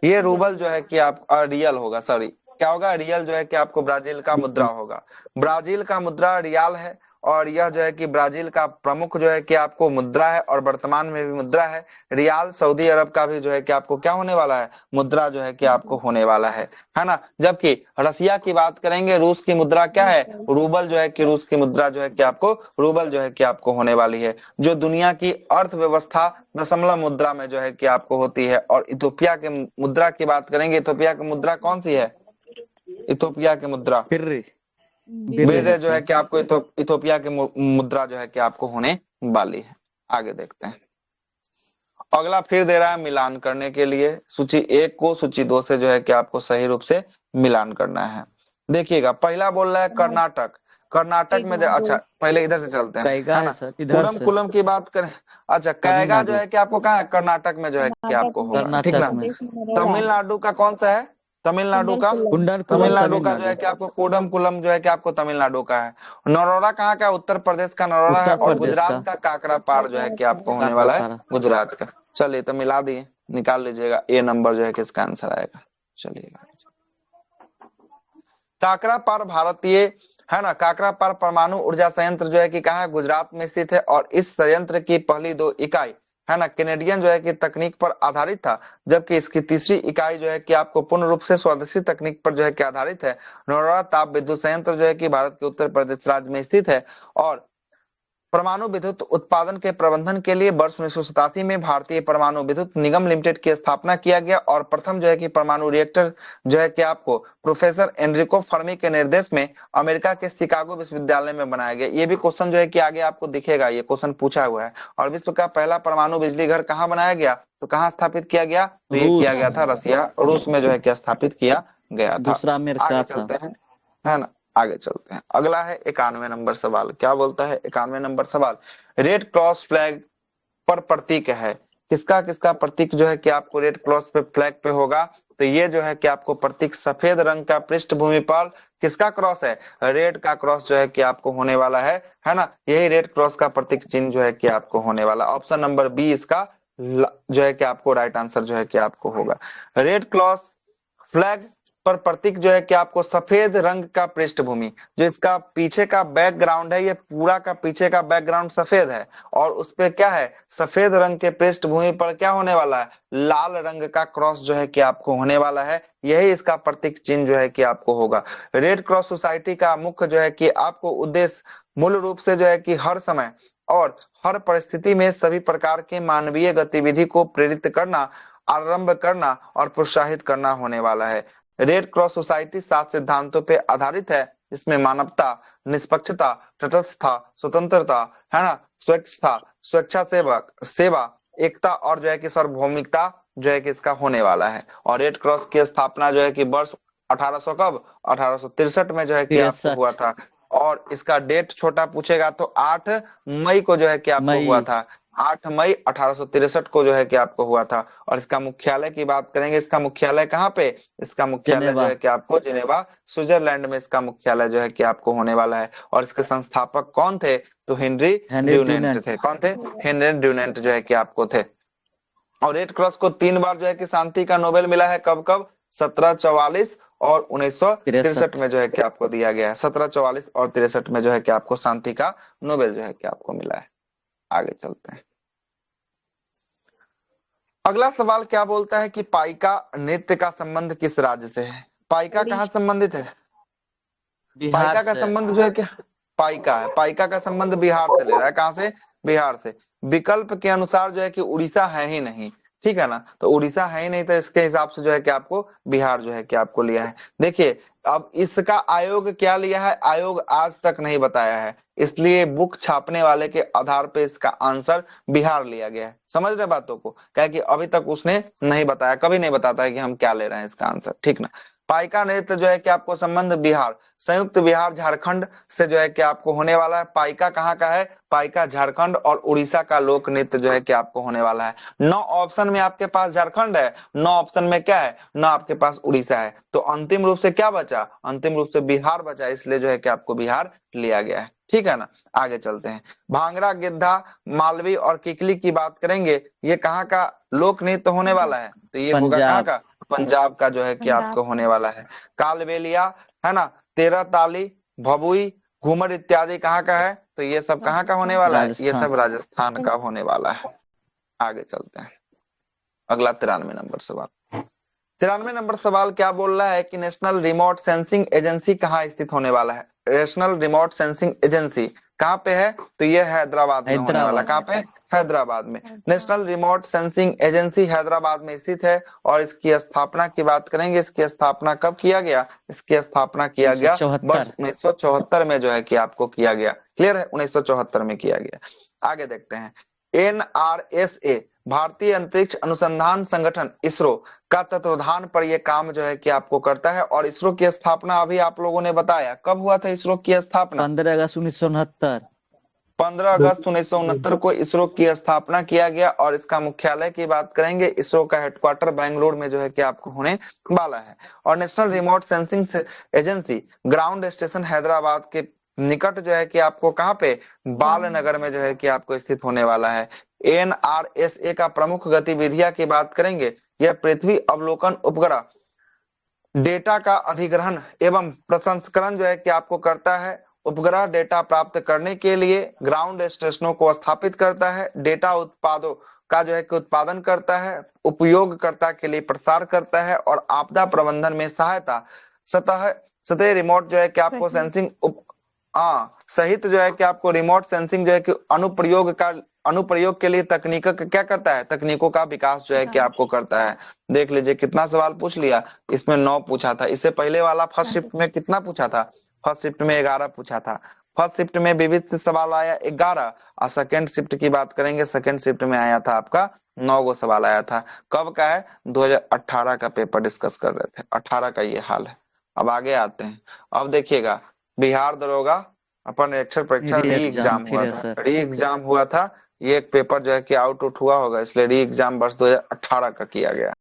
ये रूबल जो है कि आप रियल होगा, सॉरी क्या होगा? रियल जो है कि आपको ब्राजील का मुद्रा होगा। ब्राजील का मुद्रा रियाल है और यह जो है कि ब्राजील का प्रमुख जो है कि आपको मुद्रा है और वर्तमान में भी मुद्रा है। रियाल सऊदी अरब का भी जो है कि आपको क्या होने वाला है, मुद्रा जो है कि आपको होने वाला है ना। जबकि रसिया की बात करेंगे, रूस की मुद्रा क्या है, रूबल जो है कि रूस की मुद्रा जो है कि आपको रूबल जो है कि आपको होने वाली है। जो दुनिया की अर्थव्यवस्था दशमलव मुद्रा में जो है कि आपको होती है। और इथोपिया के मुद्रा की बात करेंगे, इथोपिया की मुद्रा कौन सी है, इथोपिया की मुद्रा बिर्रे बिर्रे जो है कि आपको इथोपिया की मुद्रा जो है कि आपको होने वाली है। आगे देखते हैं। अगला फिर दे रहा है मिलान करने के लिए सूची 1 को सूची 2 से जो है कि आपको सही रूप से मिलान करना है। देखिएगा, पहला बोल रहा है कर्नाटक। कर्नाटक में अच्छा पहले इधर से चलते हैं, कैगा है ना। है सर, इधर कुलम से कुलम की बात करें, अच्छा कैगा जो तमिलनाडु, है कि आपको कहाँ है, कर्नाटक में जो है कि आपको होगा, ठीक ना। कर्नाटक में तमिलनाडु का कौन सा है, तमिलनाडु का, कुंडन कुलम तमिलनाडु का जो है तमिलनाडु, कि आपको कोडम कुलम जो है कि आपको तमिलनाडु का है। नरोड़ा कहाँ का, उत्तर प्रदेश का नरोड़ा है। उत्तर और प्रदेश गुजरात का का काकरापाड़ जो है कि आपको होने वाला है काकरापारा। गुजरात का। चलिए तो मिला दिए, निकाल लीजिएगा ए नंबर जो है कि इसका आंसर आएगा। चलिएगा, काकरापाड़ भारतीय है ना, काकरापाड़ परमाणु ऊर्जा संयंत्र जो है कि कहाँ है, गुजरात में स्थित है। और इस संयंत्र की पहली 2 इकाई है ना कैनेडियन जो है कि तकनीक पर आधारित था, जबकि इसकी तीसरी इकाई जो है कि आपको पूर्ण रूप से स्वदेशी तकनीक पर जो है कि आधारित है। नौरा ताप विद्युत संयंत्र जो है कि भारत के उत्तर प्रदेश राज्य में स्थित है। और परमाणु विद्युत उत्पादन के प्रबंधन के लिए वर्ष 1987 में भारतीय परमाणु विद्युत निगम लिमिटेड की स्थापना किया गया। और प्रथम जो है कि परमाणु रिएक्टर जो है कि आपको प्रोफेसर एनरिको फर्मी के निर्देश में अमेरिका के शिकागो विश्वविद्यालय में बनाया गया। ये भी क्वेश्चन जो है कि आगे आपको दिखेगा, ये क्वेश्चन पूछा हुआ है। और विश्व का पहला परमाणु बिजली घर कहाँ बनाया गया, तो कहाँ स्थापित किया गया, तो ये किया गया था रसिया, रूस में जो है कि स्थापित किया गया था। दूसरा अमेरिका आगे था। चलते हैं, है ना, आगे चलते हैं। अगला है 91 नंबर सवाल। क्या बोलता है 91 नंबर सवाल, रेड क्रॉस फ्लैग पर प्रतीक है, किसका किसका प्रतीक जो है कि आपको रेड क्रॉस पे फ्लैग पे होगा, तो ये जो है कि आपको प्रतीक सफेद रंग का पृष्ठभूमि पर किसका क्रॉस है, रेड का क्रॉस जो है कि आपको होने वाला है ना। यही रेड क्रॉस का प्रतीक चिन्ह जो है कि आपको होने वाला। ऑप्शन नंबर बी इसका जो है कि आपको राइट आंसर जो है कि आपको होगा। रेड क्रॉस फ्लैग पर प्रतीक जो है कि आपको सफेद रंग का पृष्ठभूमि, जो इसका पीछे का बैकग्राउंड है, ये पूरा का पीछे का बैकग्राउंड सफेद है। और उस पे क्या है, सफेद रंग के पृष्ठभूमि पर क्या होने वाला है, लाल रंग का क्रॉस जो है कि आपको होने वाला है। यही इसका प्रतीक चिन्ह जो है कि आपको होगा। रेड क्रॉस सोसाइटी का मुख्य जो है कि आपको उद्देश्य मूल रूप से जो है कि हर समय और हर परिस्थिति में सभी प्रकार के मानवीय गतिविधि को प्रेरित करना, आरंभ करना और प्रोत्साहित करना होने वाला है। रेड क्रॉस सोसाइटी 7 सिद्धांतों पे आधारित है, इसमें मानवता, निष्पक्षता, तटस्थता, स्वतंत्रता, है ना, स्वच्छता, सेवा, एकता और जो है कि सार्वभौमिकता जो है कि इसका होने वाला है। और रेड क्रॉस की स्थापना जो है कि वर्ष 1800 कब, 1863 में जो है कि आपको हुआ था। और इसका डेट छोटा पूछेगा तो 8 मई को जो है कि आपको हुआ था, 8 मई 1863 को जो है कि आपको हुआ था। और इसका मुख्यालय की बात करेंगे, इसका मुख्यालय कहाँ पे, इसका मुख्यालय जो है कि आपको जिनेवा स्विट्जरलैंड में इसका मुख्यालय जो है कि आपको होने वाला है। और इसके संस्थापक कौन थे, तो हेनरी ड्यूनेंट थे। कौन थे, हेनरी ड्यूनेंट जो है कि आपको थे। और रेड क्रॉस को 3 बार जो है कि शांति का नोबेल मिला है, कब कब, 1744 और 1963 में जो है कि आपको दिया गया है। 1744 और 63 में जो है कि आपको शांति का नोबेल जो है कि आपको मिला है। आगे चलते हैं। अगला सवाल क्या बोलता है कि पाइका नृत्य का संबंध किस राज्य से है, पाइका कहाँ संबंधित है, पाइका का संबंध जो है कि पाइका है, पाइका का संबंध बिहार से ले रहा है, कहां से, बिहार से। विकल्प के अनुसार जो है कि उड़ीसा है ही नहीं, ठीक है ना, तो उड़ीसा है ही नहीं, तो इसके हिसाब से जो है कि आपको बिहार जो है कि आपको लिया है। देखिए अब इसका आयोग क्या लिया है, आयोग आज तक नहीं बताया है, इसलिए बुक छापने वाले के आधार पे इसका आंसर बिहार लिया गया है। समझ रहे बातों को, क्या कि अभी तक उसने नहीं बताया, कभी नहीं बताता है कि हम क्या ले रहे हैं इसका आंसर, ठीक ना। पाइका नृत्य जो है कि आपको संबंध बिहार, संयुक्त बिहार झारखंड से जो है कि आपको होने वाला है। पाइका कहाँ का है, पाइका झारखंड और उड़ीसा का लोक नृत्य जो है कि आपको होने वाला है। 9 ऑप्शन में आपके पास झारखंड है, 9 ऑप्शन में क्या है, 9 आपके पास उड़ीसा है, तो अंतिम रूप से क्या बचा, अंतिम रूप से बिहार बचा, इसलिए जो है कि आपको बिहार लिया गया है, ठीक है ना। आगे चलते हैं। भांगड़ा, गिद्धा, मालवी और किकली की बात करेंगे, ये कहाँ का लोक नृत्य होने वाला है, तो ये होगा कहाँ का, पंजाब का जो है कि आपको होने वाला है। कालबेलिया, है ना, तेरह ताली, भभुई, घूमर इत्यादि कहाँ का है? तो ये सब कहाँ का होने वाला है? ये सब राजस्थान। राजस्थान का होने वाला है। आगे चलते हैं, अगला 93 नंबर सवाल। 93 नंबर सवाल क्या बोल रहा है कि नेशनल रिमोट सेंसिंग एजेंसी कहाँ स्थित होने वाला है? नेशनल रिमोट सेंसिंग एजेंसी कहाँ पे है? तो ये हैदराबाद में होने वाला। कहाँ पे? हैदराबाद में। National remote sensing agency Hyderabad में स्थित है। और इसकी स्थापना की बात करेंगे, इसकी स्थापना कब किया गया? इसकी स्थापना किया गया वर्ष 1974 में जो है कि आपको किया गया। क्लियर है? 1974 में किया गया। आगे देखते हैं, NRSA भारतीय अंतरिक्ष अनुसंधान संगठन इसरो का तत्वाधान पर यह काम जो है कि आपको करता है। और इसरो की स्थापना अभी आप लोगों ने बताया कब हुआ था इसरो की स्थापना? 15 अगस्त 1969। 15 अगस्त 1969 को इसरो की स्थापना किया गया। और इसका मुख्यालय की बात करेंगे, इसरो का हेडक्वार्टर बेंगलुरु में जो है कि आपको होने वाला है। और national remote sensing agency ground station Hyderabad के निकट जो है कि आपको कहाँ पे? बालनगर में जो है कि आपको स्थित होने वाला है। NRSA का प्रमुख गतिविधियां की बात करेंगे, यह पृथ्वी अवलोकन उपग्रह डेटा का अधिग्रहण एवं प्रसंस्करण जो है कि आपको करता है। उपग्रह डेटा प्राप्त करने के लिए ग्राउंड स्टेशनों को स्थापित करता है। डेटा उत्पादों का जो है कि उत्पादन करता है, उपयोगकर्ता के लिए प्रसार करता है और आपदा प्रबंधन में सहायता। सतह रिमोट जो है कि आपको सेंसिंग सहित जो है कि आपको रिमोट सेंसिंग जो है कि अनुप्रयोग के लिए तकनीक क्या करता है? तकनीकों का विकास जो है कि आपको करता है। देख लीजिए कितना सवाल पूछ लिया, इसमें 9 पूछा था। इससे पहले वाला फर्स्ट शिफ्ट में कितना पूछा था? फर्स्ट शिफ्ट में 11 पूछा था। फर्स्ट शिफ्ट में विविध सवाल आया 11। और सेकंड शिफ्ट की बात करेंगे, सेकंड शिफ्ट में आया था आपका 9 गो सवाल आया था। कब का है? 2018 का पेपर डिस्कस कर रहे थे, 18 का ये हाल है। अब आगे आते हैं। अब देखिएगा, बिहार दरोगा अपन अक्षर परीक्षा री एग्जाम हुआ था। री एग्जाम हुआ था, ये एक पेपर जो है कि आउट हुआ होगा, इसलिए री एग्जाम वर्ष 2018 का किया गया।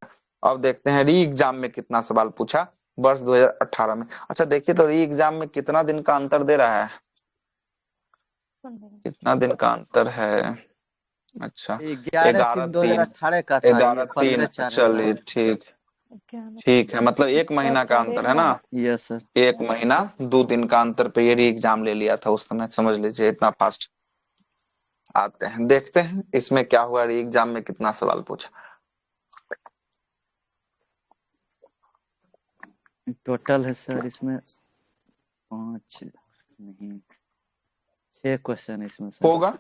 अब देखते हैं री एग्जाम में कितना सवाल पूछा वर्ष 2018 में। अच्छा देखिए तो री एग्जाम में कितना दिन का अंतर दे रहा है? कितना दिन का अंतर है? अच्छा 11/3/2018 का था। 11/3। चलिए ठीक है, मतलब 1 महीना का अंतर है ना? Yes sir. 1 महीना 2 दिन का अंतर पे ये री एग्जाम ले लिया था उस समय, समझ लीजिए इतना फास्ट। आते हैं, देखते हैं इसमें क्या हुआ, री एग्जाम में कितना सवाल पूछा। टोटल है सर इसमें 5 नहीं 6 क्वेश्चन इसमें सर। होगा,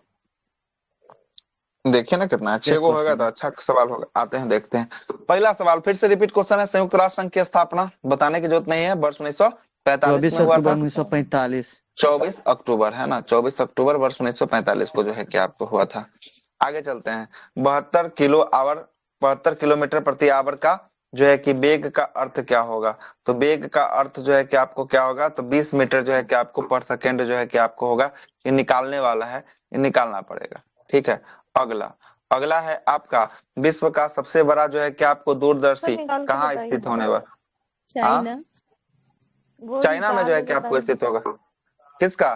देखिए ना कितना है, 6 गो होगा तो अच्छा सवाल होगा। आते हैं देखते हैं, पहला सवाल फिर से रिपीट क्वेश्चन है। संयुक्त राष्ट्र संघ की स्थापना बताने की जरूरत नहीं है, वर्ष 1945 में हुआ था। 1945 24 अक्टूबर है ना, 24 अक्टूबर वर्ष 1945 को जो है कि आपको हुआ था। आगे चलते हैं, 72 किलोमीटर प्रति आवर का जो है कि वेग का अर्थ क्या होगा? तो वेग का अर्थ जो है कि आपको क्या होगा? तो 20 मीटर जो है कि आपको पर सेकेंड जो है कि आपको होगा। ये निकालने वाला है, ये निकालना पड़ेगा। ठीक है, अगला है आपका विश्व का सबसे बड़ा जो है कि आपको दूरदर्शी कहाँ स्थित होने वाला? चाइना में जो है कि आपको स्थित होगा। किसका?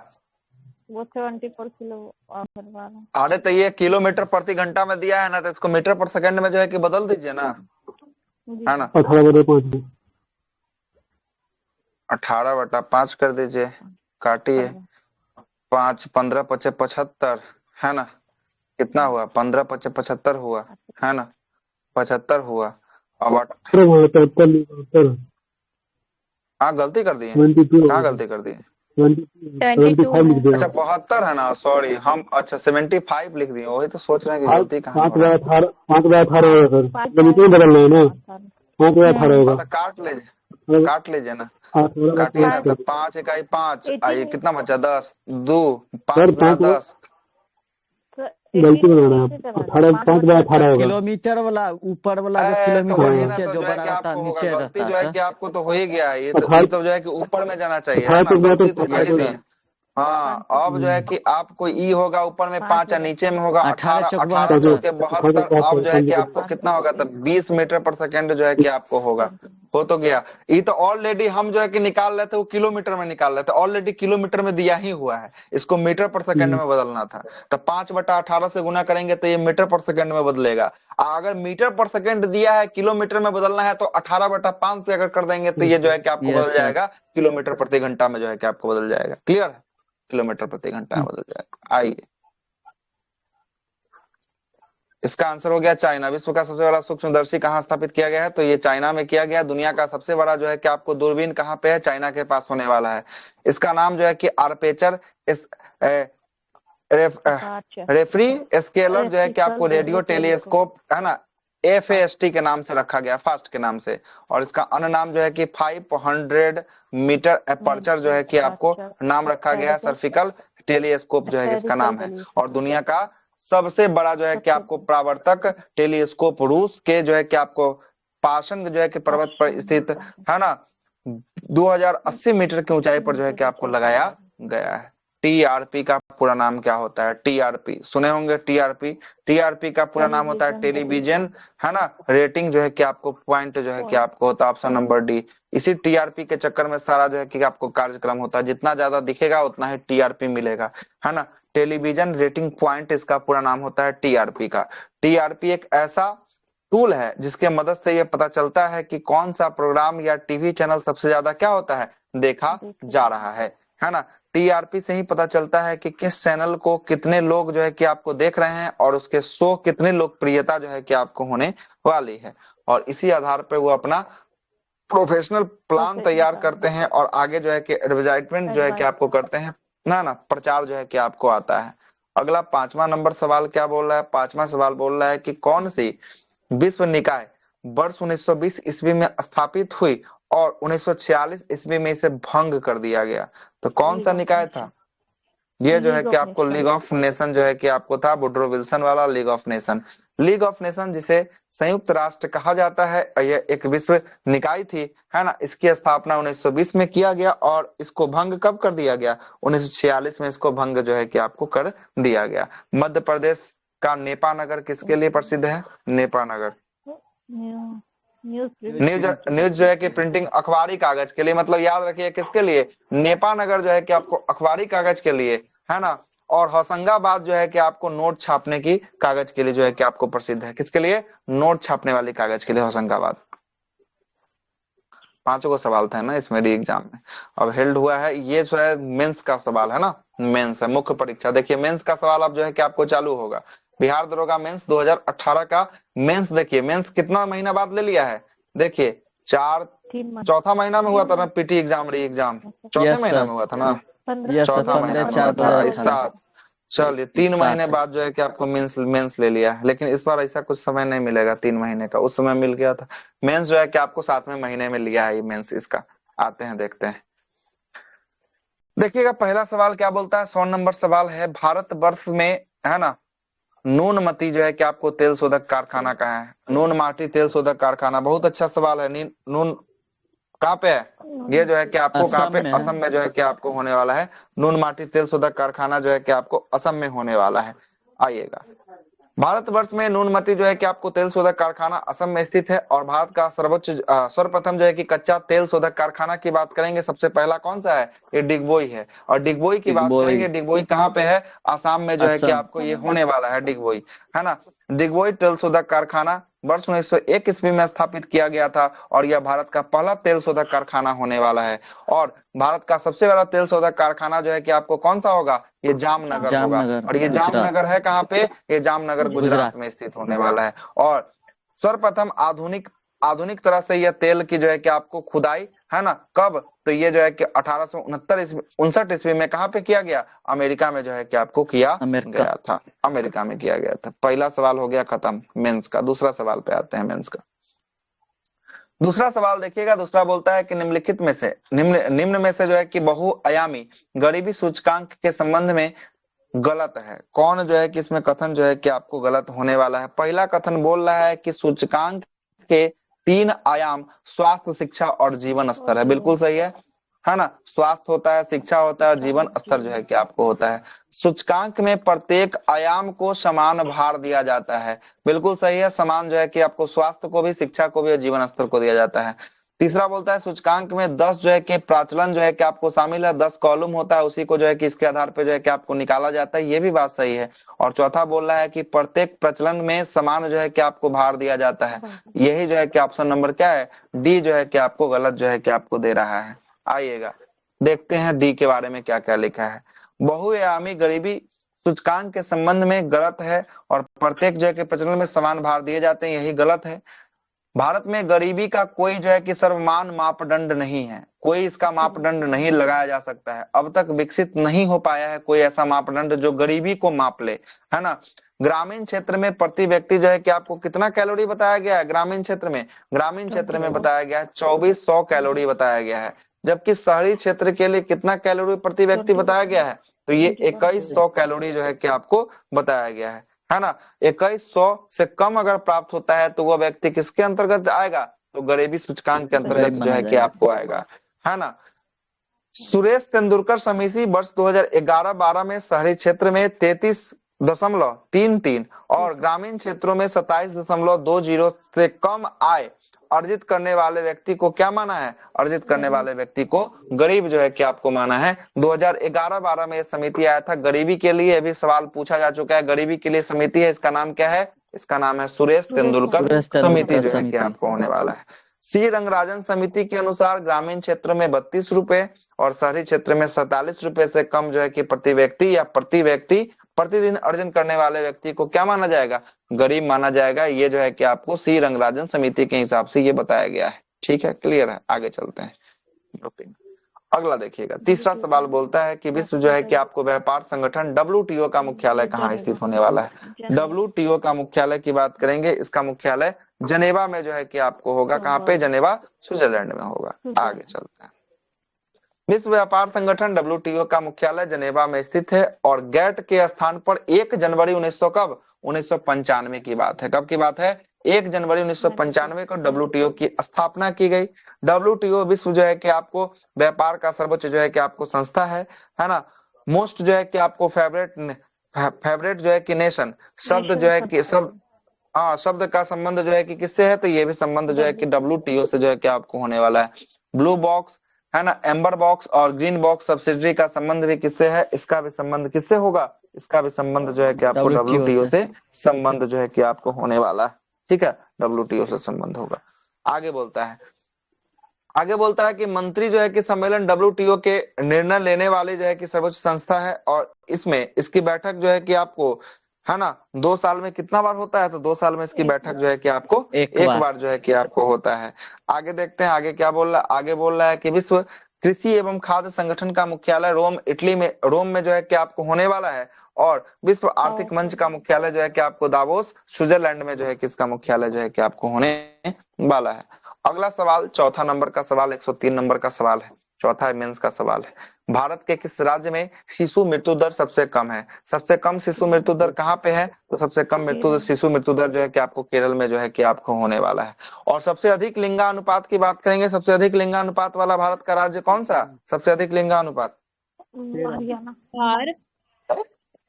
वो 74 किलो वाला। अरे तो ये किलोमीटर प्रति घंटा में दिया है ना, तो इसको मीटर पर सेकंड में जो है कि बदल दीजिए ना, है ना? 18/5 कर दीजिए, काटिए 5 15 5 75 है ना? कितना हुआ? 15 5 75 हुआ है ना? 75 हुआ। अब हाँ गलती कर दिए, कहाँ गलती कर दिए? 72 अच्छा 72 है ना, सॉरी हम, अच्छा 75 लिख दिए, वही तो सोच रहे हैं कि गलती कहाँ हो रहा है। 5/18 होगा सर, बदलना है ना, 5/18 होगा। काट लीजिए ना, काटिए ना। तो 5 इकाई 5 आइए, कितना बचा? 10 2 5 गुना 10। गलती बनाना है, 5/18 होगा। किलोमीटर वाला ऊपर वाला जो किलोमीटर नीचे जो बड़ा रहता है नीचे रहता जो है है कि आपको तो हो ही गया है। ये तो जो है कि ऊपर में जाना चाहिए है ना, गलती तो कर ही दिए। हाँ अब जो है कि आपको ई होगा ऊपर में 5 और नीचे में होगा 18 18 के 72। अब जो है कि आपको कितना होगा? तो 20 मीटर पर सेकंड जो है कि आपको होगा। हो तो गया, ये तो ऑलरेडी हम जो है कि निकाल रहे थे, वो किलोमीटर में निकाल रहे थे, ऑलरेडी किलोमीटर में दिया ही हुआ है, इसको मीटर पर सेकंड में बदलना था। तो 5/18 से गुना करेंगे तो ये मीटर पर सेकंड में बदलेगा। अगर मीटर पर सेकंड दिया है, किलोमीटर में बदलना है, तो 18/5 से अगर कर देंगे तो ये जो है कि आपको बदल जाएगा, किलोमीटर प्रति घंटा में जो है कि आपको बदल जाएगा। क्लियर है? किलोमीटर प्रति घंटा में बदल जाएगा। आइए, इसका आंसर हो गया चाइना। विश्व का सबसे बड़ा सूक्ष्मदर्शी कहाँ स्थापित किया गया है? तो ये चाइना में किया गया। दुनिया का सबसे बड़ा जो है कि आपको दूरबीन कहाँ पे है? चाइना के पास होने वाला है। इसका नाम जो है कि आर्पेचर इस रेफरी स्केलर जो है कि आपको रेडियो टेलीस्कोप है ना, FAST के नाम से रखा गया, फास्ट के नाम से। और इसका अन्य नाम जो है कि 500 मीटर एपर्चर जो है कि आपको नाम रखा गया है। सर्फिकल टेलीस्कोप जो है कि इसका नाम है। और दुनिया का सबसे बड़ा जो है कि आपको परावर्तक टेलीस्कोप रूस के जो है कि आपको पाशंग जो है कि पर्वत पर स्थित है ना, 2080 मीटर की ऊंचाई पर जो है कि आपको लगाया गया है। TRP का पूरा नाम क्या होता है? TRP सुने होंगे। TRP का पूरा नाम होता है टेलीविजन है ना रेटिंग जो है कि आपको पॉइंट जो है कि आपको होता है ऑप्शन नंबर डी। इसी TRP के चक्कर में सारा जो है कि आपको कार्यक्रम होता है। जितना ज्यादा दिखेगा उतना ही TRP मिलेगा, है ना। टेलीविजन रेटिंग पॉइंट इसका पूरा नाम होता है TRP का। TRP एक ऐसा टूल है जिसके मदद से ये पता चलता है कि कौन सा प्रोग्राम या टीवी चैनल सबसे ज्यादा क्या होता है, देखा जा रहा है ना। TRP से ही पता चलता है कि किस चैनल को कितने लोग जो है कि आपको देख रहे हैं और उसके शो कितनी लोकप्रियता जो है कि आपको होने वाली है। और इसी आधार पर वो अपना प्रोफेशनल प्लान तैयार करते हैं और आगे जो है कि एडवर्टाइजमेंट जो है कि आपको करते हैं ना प्रचार जो है कि आपको आता है। अगला 5वां नंबर सवाल क्या बोल रहा है? 5वां सवाल बोल रहा है कि कौन सी विश्व निकाय वर्ष 1920 ईस्वी में स्थापित हुई और 1946 ईस्वी में इसे भंग कर दिया गया? तो कौन सा निकाय था? ये जो है कि आपको लीग ऑफ नेशन जो है कि आपको था, वुड्रो विल्सन वाला league of nation. League of nation जिसे संयुक्त राष्ट्र कहा जाता है, यह एक विश्व निकाय थी, है ना। इसकी स्थापना 1920 में किया गया और इसको भंग कब कर दिया गया? 1946 में इसको भंग जो है कि आपको कर दिया गया। मध्य प्रदेश का नेपा नगर किसके लिए प्रसिद्ध है? नेपा नगर न्यूज जो है कि प्रिंटिंग अखबारी कागज के लिए, मतलब याद रखिए किसके लिए? नेपा नगर जो है कि आपको अखबारी कागज के लिए, है ना। और होशंगाबाद जो है कि आपको नोट छापने की कागज के लिए जो है कि आपको प्रसिद्ध है। किसके लिए? नोट छापने वाली कागज के लिए होशंगाबाद। 5 को सवाल था ना इसमें री एग्जाम में। अब हेल्ड हुआ है, ये जो है मेंस का सवाल है ना, मेंस है मुख्य परीक्षा। देखिए मेंस का सवाल अब जो है कि आपको चालू होगा। बिहार दरोगा मेंस 2018 का मेंस। देखिए मेंस कितना महीना बाद ले लिया है? देखिए चौथा महीना में हुआ था ना PT एग्जाम, री एग्जाम चौथे महीना में हुआ था ना, चौथा महीना में हुआ था। इस साथ चलिए 3 महीने बाद जो है कि आपको मेंस ले लिया है। लेकिन इस बार ऐसा कुछ समय नहीं मिलेगा 3 महीने का, उस समय मिल गया था। मेंस जो है कि आपको 7वें महीने में लिया है ये मेंस इसका। आते हैं देखते हैं। देखिएगा पहला सवाल क्या बोलता है? 100 नंबर सवाल है। भारतवर्ष में है ना नूनमती जो है कि आपको तेल शोधक कारखाना कहाँ है? नूनमाटी तेल शोधक कारखाना, बहुत अच्छा सवाल है। नून कहाँ पे है? ये जो है कि आपको कहाँ पे? असम में जो है कि आपको होने वाला है। नूनमाटी तेल शोधक कारखाना जो है कि आपको असम में होने वाला है। आइएगा, भारतवर्ष में नूनमती जो है कि आपको तेल शोधक कारखाना असम में स्थित है। और भारत का सर्वप्रथम जो है कि कच्चा तेल शोधक कारखाना की बात करेंगे, सबसे पहला कौन सा है? ये डिगबोई है। और डिगबोई की बात करेंगे, डिगबोई कहाँ पे है? आसाम में जो है कि आपको ये होने वाला है डिगबोई, है ना। डिगबोई तेल शोधक कारखाना वर्ष 1901 ईस्वी में स्थापित किया गया था और यह भारत का पहला तेल शोधक कारखाना होने वाला है। और भारत का सबसे बड़ा तेल शोधक कारखाना जो है कि आपको कौन सा होगा? ये जामनगर होगा। और ये जामनगर है कहाँ पे? ये जामनगर गुजरात में स्थित होने वाला है। और सर्वप्रथम आधुनिक तरह से यह तेल की जो है कि आपको खुदाई, है ना, कब? तो ये जो है कि 1869 ईस्वी में कहाँ पे किया गया? अमेरिका में जो है कि आपको किया गया था। अमेरिका में किया गया था। पहला सवाल हो गया खत्म मेंस का। दूसरा सवाल पे आते हैं मेंस का। दूसरा सवाल देखिएगा, दूसरा बोलता है कि निम्नलिखित में से निम्न में से जो है कि बहुआयामी गरीबी सूचकांक के संबंध में गलत है। कौन जो है कि इसमें कथन जो है कि आपको गलत होने वाला है? पहला कथन बोल रहा है कि सूचकांक के 3 आयाम स्वास्थ्य, शिक्षा और जीवन स्तर है। बिल्कुल सही है ना। स्वास्थ्य होता है, शिक्षा होता है और जीवन स्तर जो है कि आपको होता है। सूचकांक में प्रत्येक आयाम को समान भार दिया जाता है। बिल्कुल सही है, समान जो है कि आपको स्वास्थ्य को भी, शिक्षा को भी और जीवन स्तर को दिया जाता है। तीसरा बोलता है सूचकांक में 10 जो है कि प्राचलन जो है कि आपको शामिल है, 10 कॉलम होता है, उसी को जो है कि इसके आधार पर जो है कि आपको निकाला जाता है। ये भी बात सही है। और चौथा बोल रहा है कि प्रत्येक प्रचलन में समान जो है कि आपको भार दिया जाता है। यही जो है कि ऑप्शन नंबर क्या है? डी जो है कि आपको गलत जो है कि आपको दे रहा है। आइएगा देखते हैं डी के बारे में क्या क्या लिखा है। बहुआयामी गरीबी सूचकांक के संबंध में गलत है और प्रत्येक जो है कि प्रचलन में समान भार दिए जाते हैं, यही गलत है। भारत में गरीबी का कोई जो है कि सर्वमान मापदंड नहीं है, कोई इसका मापदंड नहीं लगाया जा सकता है। अब तक विकसित नहीं हो पाया है कोई ऐसा मापदंड जो गरीबी को माप ले, है ना। ग्रामीण क्षेत्र में प्रति व्यक्ति जो है कि आपको कितना कैलोरी बताया गया है ग्रामीण क्षेत्र में? ग्रामीण क्षेत्र में बताया गया है 2400 कैलोरी बताया गया है, जबकि शहरी क्षेत्र के लिए कितना कैलोरी प्रति व्यक्ति बताया गया है? तो ये 2100 कैलोरी जो है कि आपको बताया गया है ना। 2100 से कम अगर प्राप्त होता है तो वह व्यक्ति किसके अंतर्गत आएगा? तो गरीबी सूचकांक के अंतर्गत जो है कि आपको आएगा, है ना। सुरेश तेंदुलकर समिति वर्ष 2011-12 में शहरी क्षेत्र में 33.33 और ग्रामीण क्षेत्रों में 27.20 से कम आय अर्जित करने वाले व्यक्ति को क्या माना है? अर्जित करने वाले व्यक्ति को गरीब जो है कि आपको माना है। 2011-12 में यह समिति आया था गरीबी के लिए, भी सवाल पूछा जा चुका है। गरीबी के लिए समिति है, इसका नाम क्या है? इसका नाम है सुरेश तेंदुलकर समिति जो है कि आपको होने वाला है। सी रंगराजन समिति के अनुसार ग्रामीण क्षेत्र में 32 रुपए और शहरी क्षेत्र में 47 रुपए से कम जो है कि प्रति व्यक्ति या प्रति व्यक्ति प्रतिदिन अर्जन करने वाले व्यक्ति को क्या माना जाएगा? गरीब माना जाएगा। ये जो है कि आपको सी रंगराजन समिति के हिसाब से ये बताया गया है। ठीक है, क्लियर है। आगे चलते हैं। अगला देखिएगा, तीसरा सवाल बोलता है कि विश्व जो है कि आपको व्यापार संगठन WTO का मुख्यालय कहाँ स्थित होने वाला है? WTO का मुख्यालय की बात करेंगे, इसका मुख्यालय जनेवा में जो है कि आपको होगा। कहाँ पे? जनेवा, स्विट्जरलैंड में होगा। आगे चलते हैं। विश्व व्यापार संगठन WTO का मुख्यालय जनेवा में स्थित है और गैट के स्थान पर 1 जनवरी 1995 की बात है। कब की बात है? 1 जनवरी 1995 को WTO की स्थापना की गई। WTO विश्व जो है कि आपको व्यापार का सर्वोच्च जो है कि आपको संस्था है ना। मोस्ट जो है कि आपको फेवरेट जो है कि नेशन शब्द जो है कि शब्द का संबंध जो है कि किससे है? तो ये भी संबंध जो है कि WTO से जो है कि आपको होने वाला है। ब्लू बॉक्स, है ना, एम्बर बॉक्स और ग्रीन बॉक्स सब्सिडरी का संबंध भी किससे है? इसका भी संबंध किससे होगा? इसका भी संबंध जो है कि आपको WTO से संबंध जो है कि आपको होने वाला है। ठीक है, WTO से संबंध होगा। आगे बोलता है कि मंत्री जो है कि सम्मेलन WTO के निर्णय लेने वाली जो है कि सर्वोच्च संस्था है और इसमें इसकी बैठक जो है कि आपको, है ना, 2 साल में कितना बार होता है? तो 2 साल में इसकी बैठक जो है कि आपको एक बार जो है कि आपको होता है। आगे देखते हैं आगे क्या बोल रहा है। आगे बोल रहा है कि विश्व कृषि एवं खाद्य संगठन का मुख्यालय रोम में जो है कि आपको होने वाला है और विश्व आर्थिक मंच का मुख्यालय जो है कि आपको दावोस, स्विट्जरलैंड में जो है कि इसका मुख्यालय जो है कि आपको होने वाला है। अगला सवाल, चौथा नंबर का सवाल, 103 नंबर का सवाल है, चौथा मेंस का सवाल है। भारत के किस राज्य में शिशु मृत्यु दर सबसे कम है? सबसे कम शिशु मृत्यु दर कहाँ पे है? तो सबसे कम शिशु मृत्यु दर जो है कि आपको केरल में जो है कि आपको होने वाला है। और सबसे अधिक लिंगानुपात की बात करेंगे, सबसे अधिक लिंगानुपात वाला भारत का राज्य कौन सा? सबसे अधिक लिंगानुपात? हरियाणा।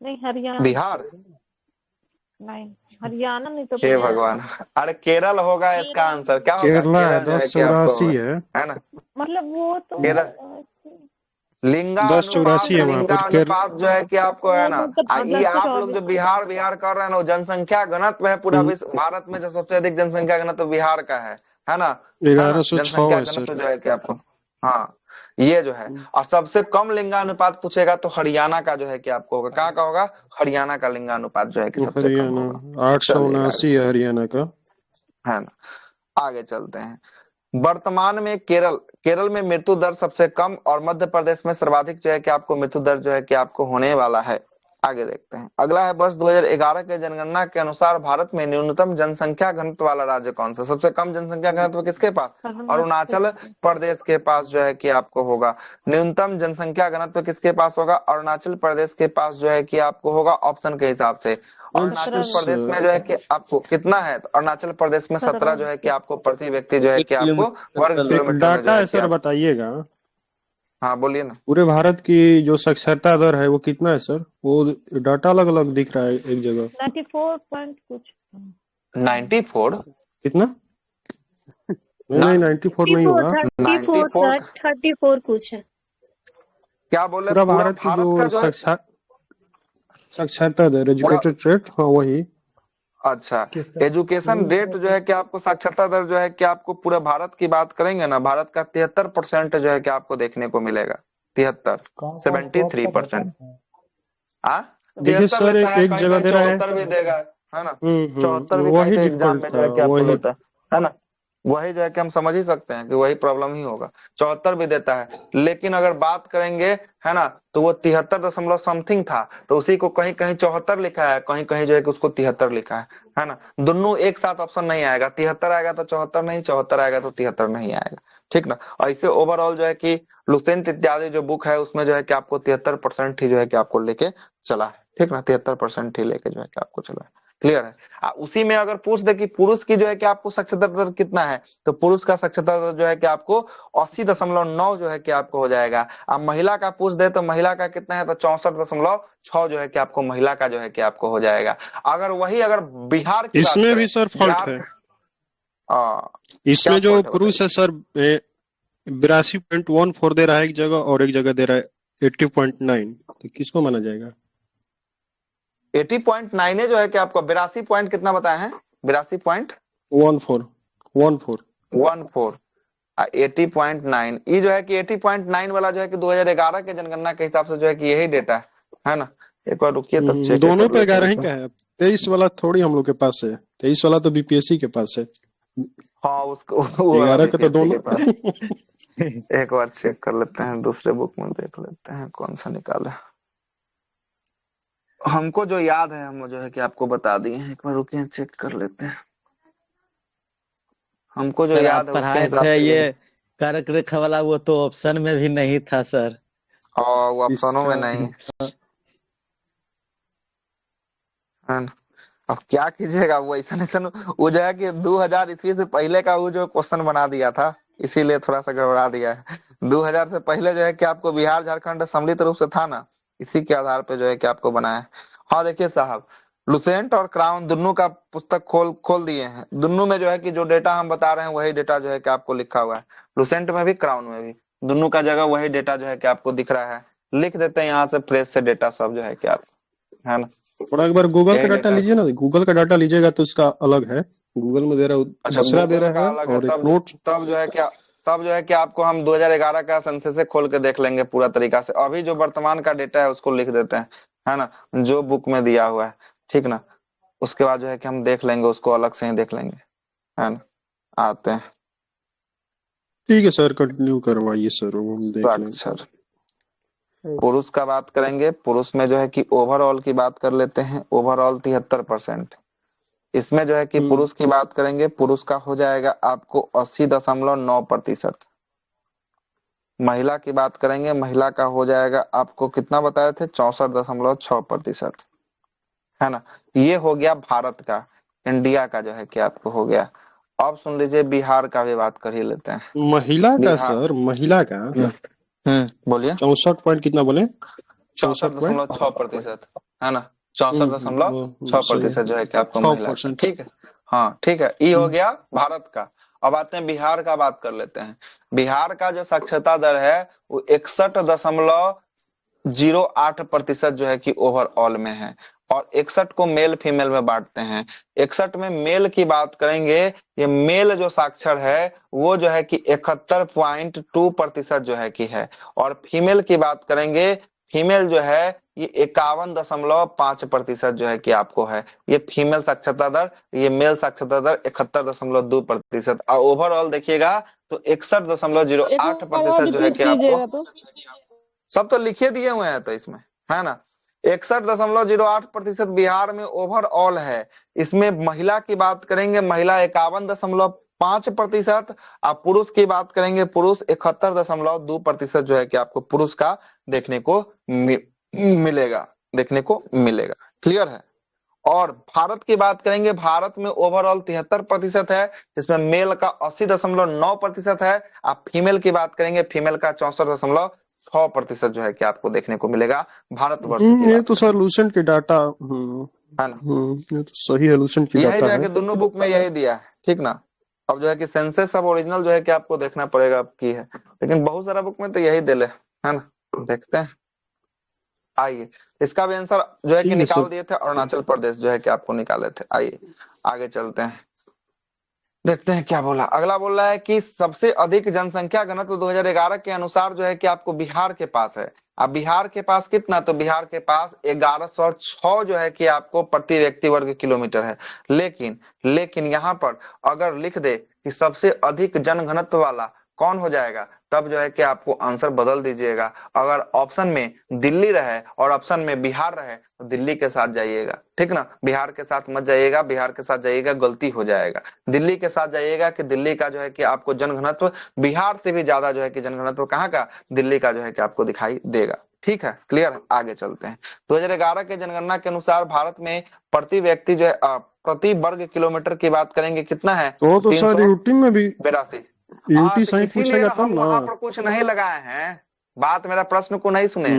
नहीं, हरियाणा। बिहार? नहीं, हरियाणा नहीं तो हे भगवान, अरे केरल होगा इसका आंसर। क्या होगा? केरला है, 1084 है ना। मतलब वो तो केरल लिंगानुपात जो है कि आपको, है ना। ये आप लोग जो बिहार कर रहे हैं ना, जनसंख्या घनत्व है पूरा विश्व भारत में जो सबसे अधिक जनसंख्या घनत्व बिहार का है ना। 1106 है सर। जो है कि आपको, हाँ, ये जो है। और सबसे कम लिंगानुपात पूछेगा तो हरियाणा का जो है कि आपको होगा। कहाँ का होगा? हरियाणा का लिंगानुपात जो है कि सबसे कम होगा। 879 है हरियाणा का, है ना। आगे चलते हैं। वर्तमान में केरल में मृत्यु दर सबसे कम और मध्य प्रदेश में सर्वाधिक जो है कि आपको मृत्यु दर जो है कि आपको होने वाला है। आगे देखते हैं। अगला है, वर्ष 2011 के जनगणना के अनुसार भारत में न्यूनतम जनसंख्या घनत्व वाला राज्य कौन सा? सबसे कम जनसंख्या घनत्व किसके पास? अरुणाचल प्रदेश के पास जो है कि आपको होगा। न्यूनतम जनसंख्या घनत्व किसके पास होगा? अरुणाचल प्रदेश के पास जो है कि आपको होगा ऑप्शन के हिसाब से। अरुणाचल प्रदेश में जो है कि आपको कितना है? तो अरुणाचल प्रदेश में 17 जो है कि आपको प्रति व्यक्ति जो है कि आपको वर्ग किलोमीटर डाटा है सर, बताइएगा। हाँ बोलिए ना। पूरे भारत की जो साक्षरता दर है वो कितना है सर? वो डाटा अलग अलग दिख रहा है एक जगह। 94 पॉइंट कुछ। 94 कितना? नहीं 94 नहीं होगा। 34 कुछ है। क्या बोल रहे? पूरा भारत की जो साक्षरता दर, एजुकेटेड रेट, हाँ वही। अच्छा, एजुकेशन रेट जो है कि आपको साक्षरता दर जो है कि आपको पूरे भारत की बात करेंगे ना, भारत का 73% जो है कि आपको देखने को मिलेगा। 73 कौन सा 73%। हाँ, देखिए 73 सर, लेता है, एक कहीं जगह कहीं दे रहा है। 74 भी देगा, है ना। 74 भी कहीं वही कहीं एग्जाम डिफॉल्ट में जो था, है कि आपको वही। लेता है ना। वही जो है कि हम समझ ही सकते हैं कि वही प्रॉब्लम ही होगा। 74 भी देता है, लेकिन अगर बात करेंगे, है ना, तो वो 73 दशमलव समथिंग था, तो उसी को कहीं कहीं 74 लिखा है, कहीं कहीं जो है कि उसको 73 लिखा है ना। दोनों एक साथ ऑप्शन नहीं आएगा, 73 आएगा तो 74 नहीं, 74 आएगा तो 73 नहीं आएगा, ठीक ना। और इसे ओवरऑल जो है कि लुसेंट इत्यादि जो बुक है उसमें जो है कि आपको 73% ही जो है कि आपको लेके चला है, ठीक ना। 73% ही लेके जो है कि आपको चला है, क्लियर है। उसी में अगर पूछ दे कि पुरुष की जो है कि आपको साक्षरता दर कितना है, तो पुरुष का साक्षरता दर जो है कि आपको 80.9 जो है कि आपको हो जाएगा। अब महिला का पूछ दे तो महिला का कितना है, तो 64.6 जो है कि आपको महिला का जो है कि आपको हो जाएगा। अगर बिहार की बात इसमें करें, भी सर फॉल्ट बिहार है। आ, क्या इसमें जो फॉल्ट है पुरुष बताइए। है सर, 82.14 दे रहा है एक जगह, और एक जगह दे रहा है 80.9, तो किसको माना जाएगा? 80.9 जो है कि आपको 82 पॉइंट कितना बताए हैं, 82.14। 14 80.9 ये जो है कि 80.9 वाला जो है कि 2011 के जनगणना के हिसाब से जो है कि यही डेटा है ना। एक बार रुकिए तब चेक दोनों कर पे लेते 11 हैं ही इसमें। का है। 23 वाला थोड़ी हम लोग के पास है, 23 वाला तो बीपीएससी के पास है। हाँ, उसको वो वाला 11 का तो बीपीएससी के दोनों। पास। एक बार चेक कर लेते हैं, दूसरे बुक में देख लेते हैं कौन सा निकाले। हमको जो याद है हम जो है कि आपको बता दिए हैं, एक बार रुकिए चेक कर लेते हैं। हमको जो सर याद आप है उसके पढ़ाए हिसाब थे से यही। ये कर्क रेखा वाला, वो तो ऑप्शन में भी नहीं था सर। और वो ऑप्शनों में इसका नहीं है ना। अब क्या कीजिएगा, वो ऐसा नहीं, वो जो है कि 2000 ईस्वी से पहले का वो जो क्वेश्चन बना दिया था, इसीलिए थोड़ा सा गड़बड़ा दिया है। 2000 से पहले जो है कि आपको बिहार झारखंड सम्मिलित रूप से था ना, इसी के आधार पे जो है कि आपको बनाया है। हाँ देखिए साहब, लुसेंट और क्राउन दोनों का पुस्तक खोल खोल दिए हैं। दोनों में जो है कि जो डेटा हम बता रहे हैं वही डेटा जो है कि आपको लिखा हुआ है, लुसेंट में भी क्राउन में भी, दोनों का जगह वही डेटा जो है कि आपको दिख रहा है। लिख देते हैं यहाँ से फ्रेश से डेटा सब जो है कि आप, है ना। थोड़ा एक बार गूगल का यही डाटा डेटा। लीजिए ना, गूगल का डाटा लीजिएगा तो इसका अलग है। गूगल में दे रहा है, अच्छा, दूसरा दे गूगल रहा का है, अलग है, और एक तब नोट। तब जो है क्या, तब जो है कि आपको हम 2011 का सेंसस से खोल के देख लेंगे पूरा तरीका से। अभी जो वर्तमान का डेटा है उसको लिख देते हैं, है ना, जो बुक में दिया हुआ है, ठीक ना। उसके बाद जो है कि हम देख लेंगे उसको, अलग से ही देख लेंगे, है ना। आते हैं ठीक है सर, कंटिन्यू करवाइए सर, वो हम देख लेंगे। साक्षर पुरुष का बात करेंगे। पुरुष में जो है कि ओवरऑल की बात कर लेते हैं। ओवरऑल 73%। इसमें जो है कि पुरुष की बात करेंगे, पुरुष का हो जाएगा आपको 80.9%। महिला की बात करेंगे, महिला का हो जाएगा आपको कितना बताए थे, 64.6%, है ना। ये हो गया भारत का, इंडिया का जो है कि आपको हो गया। अब सुन लीजिए, बिहार का भी बात कर ही लेते हैं। महिला का बिहार, सर, महिला का बोलिए। 64 पॉइंट कितना बोले? 64.6%, है ना। वो सही है। 64.6% जो है कि आपको महिला का, 6%। ठीक है। हाँ ठीक है, ये हो गया भारत का। अब आते हैं बिहार का, बात कर लेते हैं। बिहार का जो साक्षरता दर है वो 61.08% जो है कि ओवरऑल में है। और 61 को मेल फीमेल में बांटते हैं। 61 में मेल की बात करेंगे, ये मेल जो साक्षर है वो जो है कि 71.2% जो है कि है। और फीमेल की बात करेंगे, फीमेल जो है ये 51.5% जो है कि आपको है। ये फीमेल साक्षरता दर, ये मेल साक्षरता दर 71.2%। और ओवरऑल देखिएगा तो 61.08% जो है कि आपको, सब तो लिखे दिए हुए हैं तो इसमें, है ना। 61.08% बिहार में ओवरऑल है। इसमें महिला की बात करेंगे, महिला 51.5%। आप पुरुष की बात करेंगे, पुरुष 71.2% जो है कि आपको पुरुष का देखने को मिलेगा, देखने को मिलेगा, क्लियर है। और भारत की बात करेंगे, भारत में ओवरऑल 73% है, जिसमें मेल का 80.9% है। आप फीमेल की बात करेंगे, फीमेल का 64.6% जो है कि आपको देखने को मिलेगा भारतवर्ष की ये बात तो सर करेंगे, लूसेंट के डाटा। है ना। ये तो सही है, लूसेंट की यही डाटा जो है है। कि दोनों बुक में यही दिया है, ठीक ना। अब जो है कि सेंसस सब ओरिजिनल जो है कि आपको देखना पड़ेगा अब की है, लेकिन बहुत सारा बुक में तो यही दिले, है ना। देखते हैं, आइए इसका भी आंसर जो है कि ठीक है निकाल सर। दिए थे, अरुणाचल प्रदेश जो है कि आपको निकाले थे। आइए आगे चलते हैं। देखते हैं क्या बोला। अगला बोल रहा है कि सबसे अधिक जनसंख्या घनत्व 2011 के अनुसार जो है कि आपको बिहार के पास है। अब बिहार के पास कितना, तो बिहार के पास 1106 जो है कि आपको प्रति व्यक्ति वर्ग किलोमीटर है। लेकिन लेकिन यहाँ पर अगर लिख दे कि सबसे अधिक जनघनत्व वाला कौन हो जाएगा, तब जो है कि आपको आंसर बदल दीजिएगा। अगर ऑप्शन में दिल्ली रहे और ऑप्शन में बिहार रहे तो दिल्ली के साथ जाइएगा, ठीक ना, बिहार के साथ मत जाइएगा। बिहार के साथ जाइएगा गलती हो जाएगा। दिल्ली के साथ जाइएगा कि दिल्ली का जो है कि आपको जनघनत्व बिहार से भी ज्यादा जो है कि जनघनत्व कहाँ का, दिल्ली का जो है कि आपको दिखाई देगा। ठीक है, क्लियर। आगे चलते हैं। 2011 के जनगणना के अनुसार भारत में प्रति व्यक्ति जो है प्रति वर्ग किलोमीटर की बात करेंगे कितना है, तो सर यूटी में भी 382। यूटी तो सही इसीलिए पूछेगा हम तब ना। वहां पर कुछ नहीं लगाए हैं। बात मेरा प्रश्न को नहीं सुने।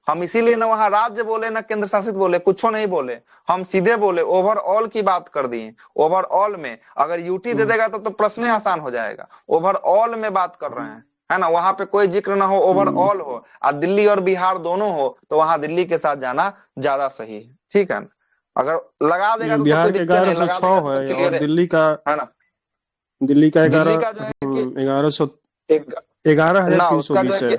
हम इसीलिए ना वहां राज्य बोले ना केंद्र शासित बोले, कुछ नहीं बोले। हम सीधे बोले ओवरऑल की बात कर दिए। ओवरऑल में अगर यूटी दे देगा तो प्रश्न आसान हो जाएगा। ओवरऑल में बात कर रहे हैं, है ना, वहां पे कोई जिक्र ना हो, ओवरऑल हो। और दिल्ली और बिहार दोनों हो तो वहां दिल्ली के साथ जाना ज्यादा सही है। ठीक है, अगर लगा देगा तो बिहार कोई के दिक्कत नहीं, लगा 1106 देगा तो है क्लियर और दिल्ली का है ना। दिल्ली का दिल्ली 11 का जो है कि 1100 एक ना उसका जो 11,320 है है।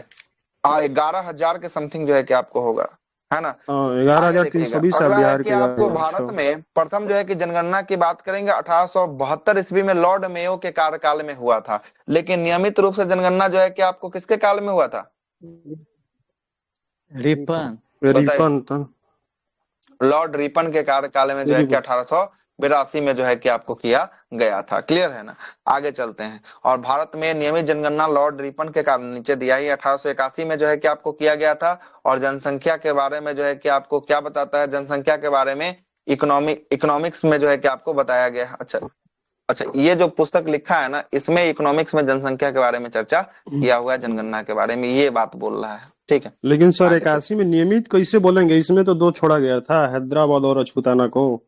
कि 11,000 के समथिंग जो है कि आपको होगा, है ना। हाँ, आगे देखिएगा। 11,320 है अगला है बिहार कि के आपको 1100। भारत में प्रथम जो है कि जनगणना की बात करेंगे 1872 ईस्वी में लॉर्ड मेयो के कार्यकाल में हुआ था। लेकिन नियमित रूप से जनगणना जो है कि आपको किसके काल में हुआ था, रिपन बताइए। रिपन था। लॉर्ड रिपन के कार्यकाल में जो है कि 1882 में जो है कि आपको किया गया था। क्लियर है ना। आगे चलते हैं। और भारत में नियमित जनगणना लॉर्ड रिपन के कारण नीचे दिया ही 1881 में जो है कि आपको किया गया था। और जनसंख्या के बारे में जो है कि आपको क्या बताता है, जनसंख्या के बारे में इकोनॉमिक्स में जो है कि आपको बताया गया है। अच्छा अच्छा, ये जो पुस्तक लिखा है ना, इसमें इकोनॉमिक्स में जनसंख्या के बारे में चर्चा किया हुआ है, जनगणना के बारे में ये बात बोल रहा है। ठीक है, लेकिन सर आगे 81 में नियमित कैसे बोलेंगे, इसमें तो 2 छोड़ा गया था, हैदराबाद और अछूताना को।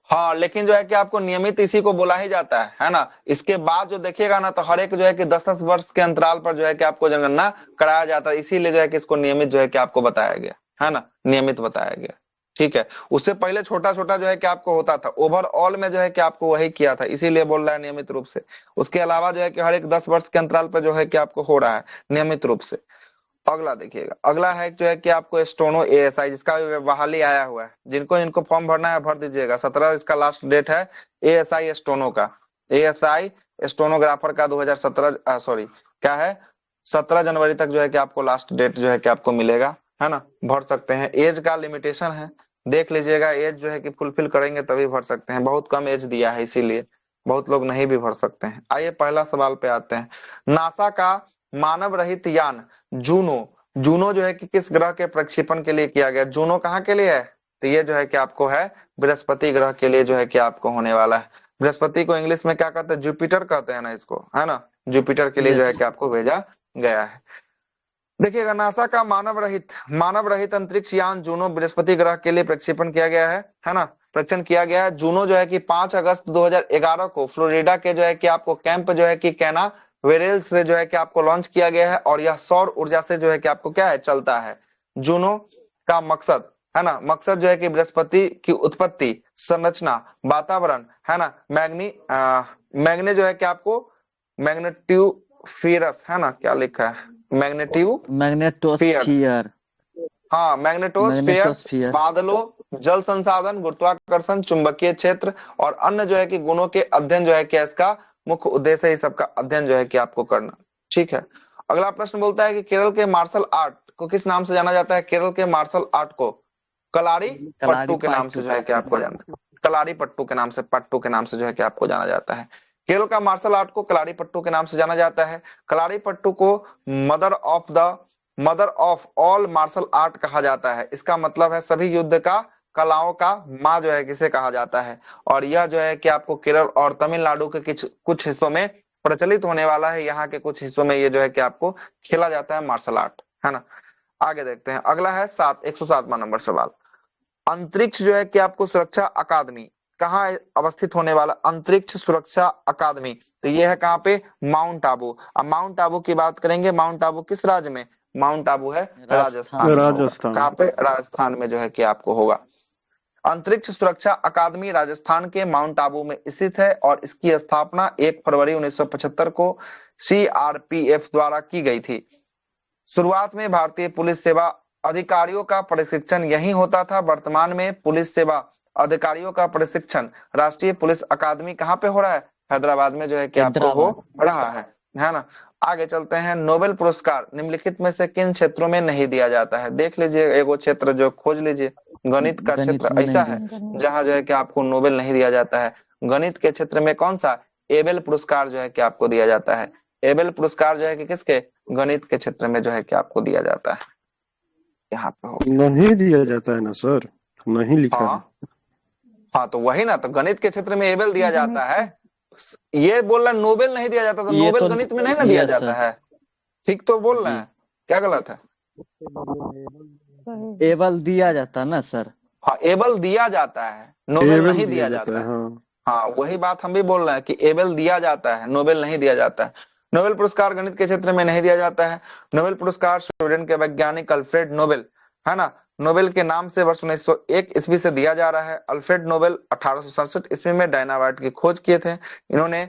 हाँ, लेकिन जो है कि आपको नियमित इसी को बोला ही जाता है ना। इसके बाद जो देखिएगा ना, तो हर एक जो है कि 10-10 वर्ष के अंतराल पर जो है कि आपको जनगणना कराया जाता है। इसीलिए जो है कि इसको नियमित जो है कि आपको बताया गया है ना, नियमित बताया गया। ठीक है, उससे पहले छोटा छोटा जो है कि आपको होता था। ओवरऑल में जो है कि आपको वही किया था, इसीलिए बोल रहा है नियमित रूप से। उसके अलावा जो है कि हर एक 10 वर्ष के अंतराल पर जो है कि आपको हो रहा है नियमित रूप से। अगला देखिएगा। अगला है जो है कि आपको स्टोनो एएसआई, जिसका बहाली आया हुआ है। जिनको जिनको फॉर्म भरना है भर दीजिएगा। 17 इसका लास्ट डेट है एएसआई स्टोनो का। एएसआई स्टोनोग्राफर का 2017 सॉरी क्या है, 17 जनवरी तक जो है कि आपको लास्ट डेट जो है कि आपको मिलेगा, है ना। भर सकते हैं। एज का लिमिटेशन है, देख लीजिएगा। एज जो है कि फुलफिल करेंगे तभी भर सकते हैं। बहुत कम एज दिया है, इसीलिए बहुत लोग नहीं भी भर सकते हैं। आइए पहला सवाल पे आते हैं। नासा का मानव रहित यान जूनो, जूनो जो है कि किस ग्रह के प्रक्षेपण के लिए किया गया। जूनो कहाँ के लिए है, तो ये जो है कि आपको है बृहस्पति ग्रह के लिए जो है कि आपको होने वाला है। बृहस्पति को इंग्लिश में क्या कहते हैं, जुपिटर कहते हैं ना इसको, है ना। जुपिटर के लिए जो है कि आपको भेजा गया है। देखिएगा, नासा का मानव रहित अंतरिक्ष यान जूनो बृहस्पति ग्रह के लिए प्रक्षेपण किया गया है ना, प्रक्षेपण किया गया है। जूनो जो है कि 5 अगस्त 2011 को फ्लोरिडा के जो है कि आपको कैंप जो है कि कैना वेरेल से जो है कि आपको लॉन्च किया गया है। और यह सौर ऊर्जा से जो है कि आपको क्या है, चलता है। जूनो का मकसद, है ना, मकसद जो है कि बृहस्पति की उत्पत्ति, संरचना, वातावरण, है ना, मैग्ने जो है कि आपको मैग्नेटियोफियरस, है ना, क्या लिखा है, मैग्नेटोस्फियर हाँ, मैग्नेटोस्फेयर, बादलों, जल संसाधन, गुरुत्वाकर्षण, चुंबकीय क्षेत्र और अन्य जो है कि गुणों के अध्ययन जो है कि इसका मुख्य उद्देश्य है, सबका अध्ययन जो है कि आपको करना। ठीक है। अगला प्रश्न बोलता है कि केरल के मार्शल आर्ट को किस नाम से जाना जाता है। केरल के मार्शल आर्ट को कलारी पट्टू के नाम से जो है कि आपको जाना, कलारी पट्टू के नाम से जो है कि आपको जाना जाता है। केरल का मार्शल आर्ट को कलारी पट्टू के नाम से जाना जाता है। कलारी पट्टू को mother of all martial art कहा जाता है। इसका मतलब है सभी युद्ध का कलाओं का माँ जो है किसे कहा जाता है। और यह जो है कि आपको केरल और तमिलनाडु के कुछ हिस्सों में प्रचलित होने वाला है। यहाँ के कुछ हिस्सों में ये जो है कि आपको खेला जाता है मार्शल आर्ट, है ना। आगे देखते हैं। अगला है 107वां नंबर सवाल। अंतरिक्ष जो है कि आपको सुरक्षा अकादमी कहाँ अवस्थित होने वाला, अंतरिक्ष सुरक्षा अकादमी, तो ये है कहाँ पे, माउंट आबू। अब माउंट आबू की बात करेंगे, माउंट आबू किस राज्य में, माउंट आबू है राजस्थान में होगा। कहाँ पे, राजस्थान में जो है कि आपको होगा। अंतरिक्ष सुरक्षा अकादमी राजस्थान के माउंट आबू में स्थित है और इसकी स्थापना 1 फरवरी 1975 को सीआरपीएफ द्वारा की गई थी। शुरुआत में भारतीय पुलिस सेवा अधिकारियों का प्रशिक्षण यही होता था। वर्तमान में पुलिस सेवा अधिकारियों का प्रशिक्षण राष्ट्रीय पुलिस अकादमी कहाँ पे हो रहा है? हैदराबाद में जो है कि आपको हो रहा है ना। आगे चलते हैं। नोबेल पुरस्कार निम्नलिखित में से किन क्षेत्रों में नहीं दिया जाता है? देख लीजिए, एगो क्षेत्र जो खोज लीजिए। गणित का क्षेत्र ऐसा है जहां जो है कि आपको नोबेल नहीं दिया जाता है। गणित के क्षेत्र में कौन सा? एबेल पुरस्कार जो है कि आपको दिया जाता है। एबेल पुरस्कार जो है कि किसके? गणित के क्षेत्र में जो है कि आपको दिया जाता है। यहाँ पे हो नहीं दिया जाता है ना सर, नहीं लिखा है। हाँ तो वही ना, तो गणित के क्षेत्र में एबेल दिया जाता है। ये बोल रहा नोबेल नहीं दिया जाता, तो नोबेल गणित में नहीं ना दिया जाता है। ठीक तो बोल रहे हैं, क्या गलत है? एबल दिया जाता है ना सर। हाँ एबल दिया जाता है, नोबेल नहीं दिया जाता है। हाँ वही बात हम भी बोल रहे हैं कि एबेल दिया जाता है, नोबेल नहीं दिया जाता है। नोबेल पुरस्कार गणित के क्षेत्र में नहीं दिया जाता है। नोबेल पुरस्कार स्वीडन के वैज्ञानिक अल्फ्रेड नोबेल, है ना, नोबेल के नाम से वर्ष 1901 ईस्वी से दिया जा रहा है। अल्फ्रेड नोबेल 1867 ईस्वी में डायनामाइट की खोज किए थे। इन्होंने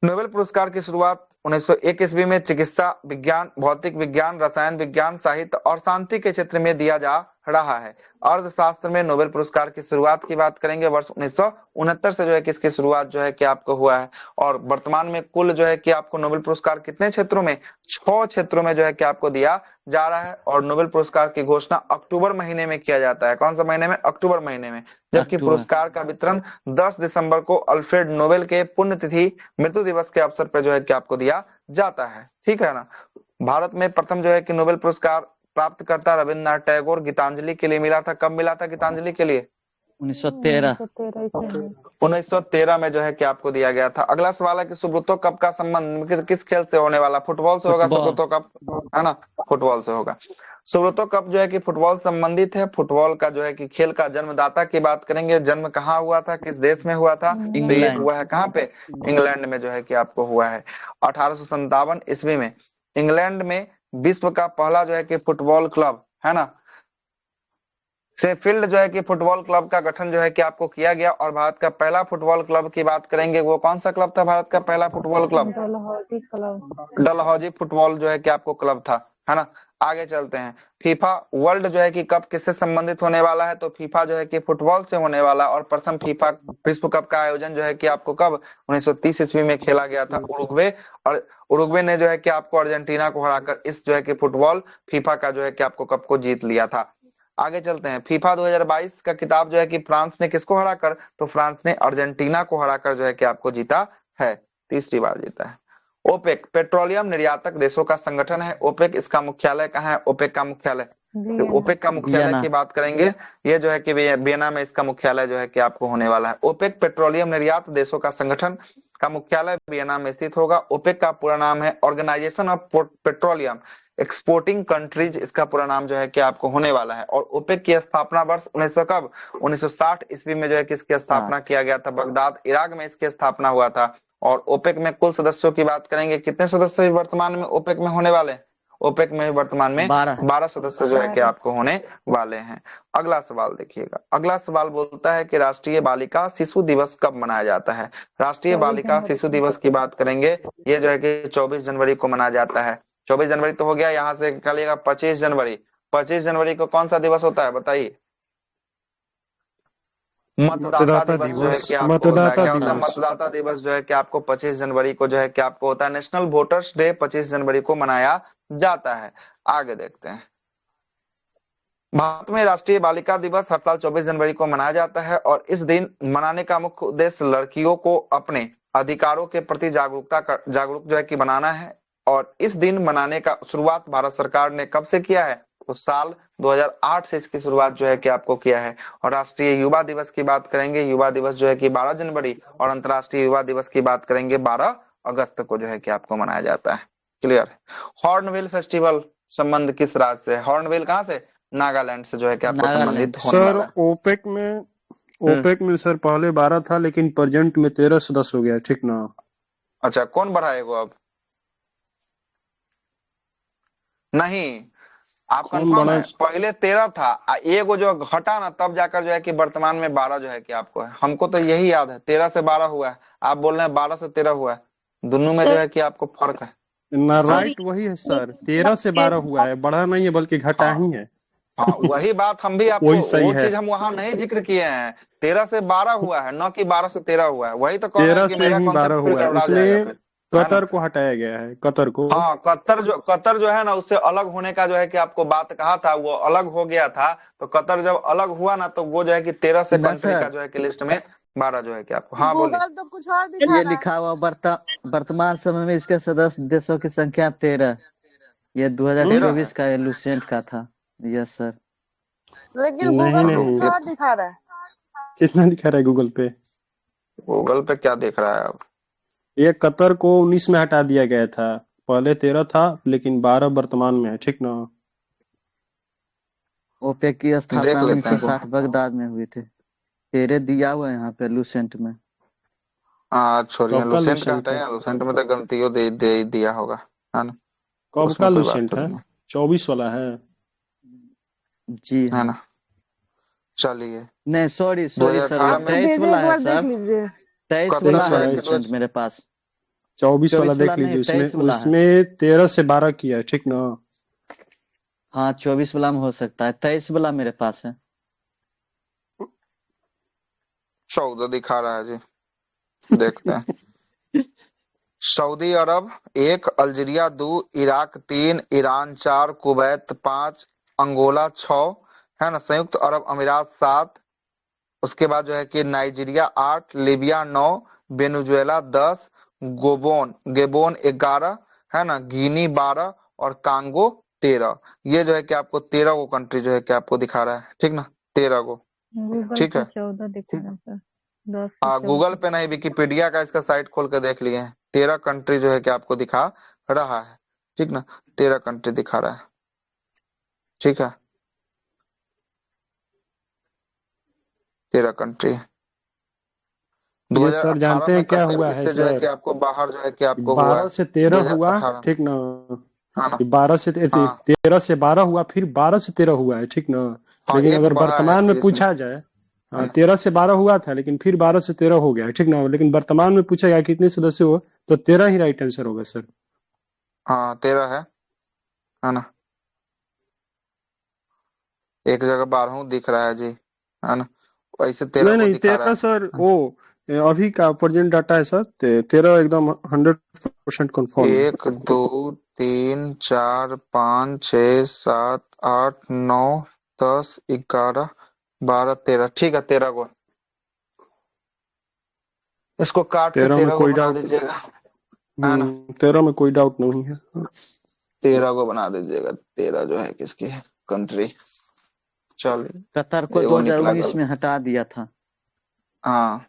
नोबेल पुरस्कार की शुरुआत 1901 ईस्वी में चिकित्सा विज्ञान, भौतिक विज्ञान, रसायन विज्ञान, साहित्य और शांति के क्षेत्र में दिया जा रहा है। अर्थशास्त्र में नोबेल पुरस्कार की शुरुआत की बात करेंगे, वर्ष 1969 से जो है कि इसकी शुरुआत जो है कि आपको हुआ है। और वर्तमान में कुल जो है कि आपको नोबेल पुरस्कार कितने क्षेत्रों में? 6 क्षेत्रों में जो है कि आपको दिया जा रहा है। और नोबेल पुरस्कार की घोषणा अक्टूबर महीने में किया जाता है। कौन सा महीने में? अक्टूबर महीने में। जबकि पुरस्कार का वितरण 10 दिसंबर को अल्फ्रेड नोबेल के पुण्यतिथि मृत्यु दिवस के अवसर पर जो है कि आपको दिया जाता है। ठीक है ना। भारत में प्रथम जो है कि नोबेल पुरस्कार प्राप्त करता रविन्द्रनाथ टैगोर गीतांजलि के लिए मिला था। कब मिला था गीतांजलि के लिए? 1913 में जो है कि आपको दिया गया था। अगला सवाल है कि सुब्रतो कप का संबंध किस खेल से होने वाला? फुटबॉल से होगा सुब्रतो कप, है ना, फुटबॉल से होगा। सुब्रतो कप जो है कि फुटबॉल संबंधित है। फुटबॉल का जो है कि खेल का जन्मदाता की बात करेंगे, जन्म कहाँ हुआ था, किस देश में हुआ था? तो ये हुआ है कहाँ पे? इंग्लैंड में जो है कि आपको हुआ है। 1857 ईस्वी में इंग्लैंड में विश्व का पहला जो है कि फुटबॉल क्लब, है ना, शेफील्ड जो है कि फुटबॉल क्लब का गठन जो है कि आपको किया गया। और भारत का पहला फुटबॉल क्लब की बात करेंगे, वो कौन सा क्लब था भारत का पहला फुटबॉल क्लब? डलहौजी फुटबॉल जो है कि आपको क्लब था, है ना। आगे चलते हैं। फीफा वर्ल्ड जो है कि कप किससे संबंधित होने वाला है? तो फीफा जो है कि फुटबॉल से होने वाला। और प्रथम फीफा विश्व कप का आयोजन जो है कि आपको कब? 1930 ईस्वी में खेला गया था उरुग्वे। और उरुग्वे ने जो है कि आपको अर्जेंटीना को हराकर इस जो है कि फुटबॉल फीफा का जो है कि आपको कप को जीत लिया था। आगे चलते हैं। फीफा 2022 का किताब जो है कि फ्रांस ने किसको हराकर? तो फ्रांस ने अर्जेंटीना को हराकर जो है कि आपको जीता है, तीसरी बार जीता है। ओपेक पेट्रोलियम निर्यातक देशों का संगठन है। ओपेक, इसका मुख्यालय कहाँ है? ओपेक का मुख्यालय, तो ओपेक का मुख्यालय की बात करेंगे, ये जो है कि वियना में इसका मुख्यालय जो है कि आपको होने वाला है। ओपेक पेट्रोलियम निर्यात देशों का संगठन का मुख्यालय वियना में स्थित होगा। ओपेक का पूरा नाम है organisation of petroleum exporting countries, इसका पूरा नाम जो है कि आपको होने वाला है। और ओपेक की स्थापना वर्ष 1960 ईस्वी में जो है कि इसकी स्थापना किया गया था। बगदाद इराक में इसकी स्थापना हुआ था। और ओपेक में कुल सदस्यों की बात करेंगे, कितने सदस्य वर्तमान में ओपेक में होने वाले? ओपेक में वर्तमान में 12 सदस्य जो है कि आपको होने वाले हैं। अगला सवाल देखिएगा। अगला सवाल बोलता है कि राष्ट्रीय बालिका शिशु दिवस कब मनाया जाता है? राष्ट्रीय बालिका शिशु दिवस की बात करेंगे, ये जो है कि 24 जनवरी को मनाया जाता है। 24 जनवरी तो हो गया, यहाँ से निकालिएगा 25 जनवरी। 25 जनवरी को कौन सा दिवस होता है बताइए? मतदाता दिवस जो है कि आपको होता है। क्या होता है? मतदाता दिवस जो है कि आपको 25 जनवरी को जो है कि आपको होता है। नेशनल वोटर्स डे 25 जनवरी को मनाया जाता है। आगे देखते हैं। भारत में राष्ट्रीय बालिका दिवस हर साल 24 जनवरी को मनाया जाता है। और इस दिन मनाने का मुख्य उद्देश्य लड़कियों को अपने अधिकारों के प्रति जागरूक जो है कि बनाना है। और इस दिन मनाने का शुरुआत भारत सरकार ने कब से किया है? तो साल 2008 से इसकी शुरुआत जो है कि आपको किया है। और राष्ट्रीय युवा दिवस की बात करेंगे, युवा दिवस जो है कि 12 जनवरी। और अंतर्राष्ट्रीय युवा दिवस की बात करेंगे 12 अगस्त को जो है कि आपको मनाया जाता है। क्लियर? हॉर्नबिल फेस्टिवल संबंध किस राज्य से? हॉर्नबिल कहाँ से? नागालैंड से जो है कि आपको संबंधित होने वाला है। ओपेक में सर पहले 12 था, लेकिन प्रेजेंट में 13 सदस्य हो गया, ठीक ना? अच्छा, कौन बढ़ाएगा अब? नहीं, आप कौन कंफर्म बड़ा है? पहले 13 था, एगो जो घटा ना तब जाकर जो है कि वर्तमान में 12 जो है कि आपको है। हमको तो यही याद है 13 से 12 हुआ है, आप बोल रहे हैं 12 से 13 हुआ है। दोनों में जो सर है कि आपको फर्क है। ना? सर राइट वही है सर, 13 से 12 हुआ है, बढ़ा नहीं है बल्कि घटा हाँ ही है। हाँ, वही बात हम भी आपको, वही सही वो है। चीज हम वहां नहीं जिक्र किए हैं। 13 से 12 हुआ है, न कि 12 से 13 हुआ है। वही तो कह रहे हैं 13 कि से मेरा ही 12 कॉन्सेप्ट फिर हुआ है, गड़बड़ा जाएगा उसमें फिर, है ना? कतर को हटाया गया है, कतर को। हाँ, कतर जो है ना, उससे अलग होने का जो है कि आपको बात कहा था, वो अलग हो गया था। तो कतर जब अलग हुआ ना, तो वो जो है कि 13 से ना कंट्री का सर, जो है कि लिस्ट में 12 जो है कि आपको। हाँ बोलिए। गूगल तो कुछ और दिखा ये रहा है। लिखा हुआ वर्तमान समय में इसके सदस्य देशों की संख्या 13। ये 13 है? 2024 का लूसेंट का था। Yes sir. लेकिन नहीं गूगल तो कुछ नहीं, और दिखा रहा है। कितना दिखा रहा है गूगल पे? गूगल पे क्या देख रहा है आप? ये कतर को 19 में हटा दिया गया था, पहले 13 था लेकिन 12 वर्तमान में है, ठीक ना? ओपेक की स्थापना देख लेते हैं 1960 बगदाद में हुई थी। 13 दिया हुआ है यहाँ पे लूसेंट में। हाँ छोड़िए, कब का लुसेंट का लूसेंट है? हटाइए, लुसेंट में तो गलतियों दे दिया होगा, है ना? कब का उसमें कोई बात लूसेंट तो है? नहीं 24 वाला है? जी है हाँ। ना? चलिए, नहीं सॉरी सर, 2018 आप में तो 23 भेजे, वाला एक है बार देख सर। लीजिए। 23 वाला 23 कतर जो है वाला है है? कि लूसेंट मेरे पास। 24 वाला 24 देख वाला नहीं, लीजिए, उसमें 23 वाला है। उसमें 13 से 12 किया है, ठीक ना? हाँ 24 वाला में हो सकता है, 23 वाला मेरे पास है। 14 दिखा रहा है जी, देखते हैं। Saudi Arab 1, Algeria 2, Iraq 3, Iran 4, Kuwait 5, Angola 6, है ना? संयुक्त अरब अमीरात 7, उसके बाद जो है कि नाइजीरिया 8, लीबिया 9, वेनेजुएला 10, गेबोन 11, है ना? गिनी 12 और कांगो 13। ये जो है कि आपको 13 को कंट्री जो है कि आपको दिखा रहा है, ठीक ना? 13 को, गूगल ठीक पे है। 14 दिखा रहा है सर, 10 से गूगल 14। पे नहीं, विकिपीडिया का इसका साइट खोल के देख लिए हैं। 13 कंट्री जो है कि आपको दिखा रहा है, ठीक ना? 13 कंट्री दिखा रहा है, ठीक है। 13 कंट्री ये सर 2018 जानते में हैं क्या कतर हुआ है इससे जो है कि सर? आपको बाहर जो है कि आपको हुआ 12 है, से 13 हुआ, 2018 में, ठीक ना? है ना? ये 12 से हाँ 13 से 12 हुआ, फिर 12 से 13 हुआ है, ठीक ना? हाँ, लेकिन एक अगर बढ़ा है वर्तमान फिर में इसमें, पूछा जाए, है हाँ ना? 13 से 12 हुआ था लेकिन फिर 12 से 13 हो गया है, ठीक ना? लेकिन वर्तमान में पूछा गया कितने सदस्य हो, तो 13 ही राइट आंसर होगा सर। हाँ 13 है ना? एक जगह 12 दिख रहा है जी, है ना? वैसे 13 नहीं को नहीं, दिखा रहा 13 सर वो अभी का प्रेजेंट डाटा है सर, 13 एकदम 100% है। कंफर्म है। 1 2 3 4 5 6 7 8 9 10 11 12 13, ठीक है। 13 को, इसको काट के 13 में 13 को कोई बना डाउट, दीजिएगा, है ना? 13 में कोई डाउट नहीं है। 13 को बना दीजिएगा। 13 जो है किसकी है कंट्री? चलिए, कतर को वो निकला 2019 गलत। में हटा दिया था। हाँ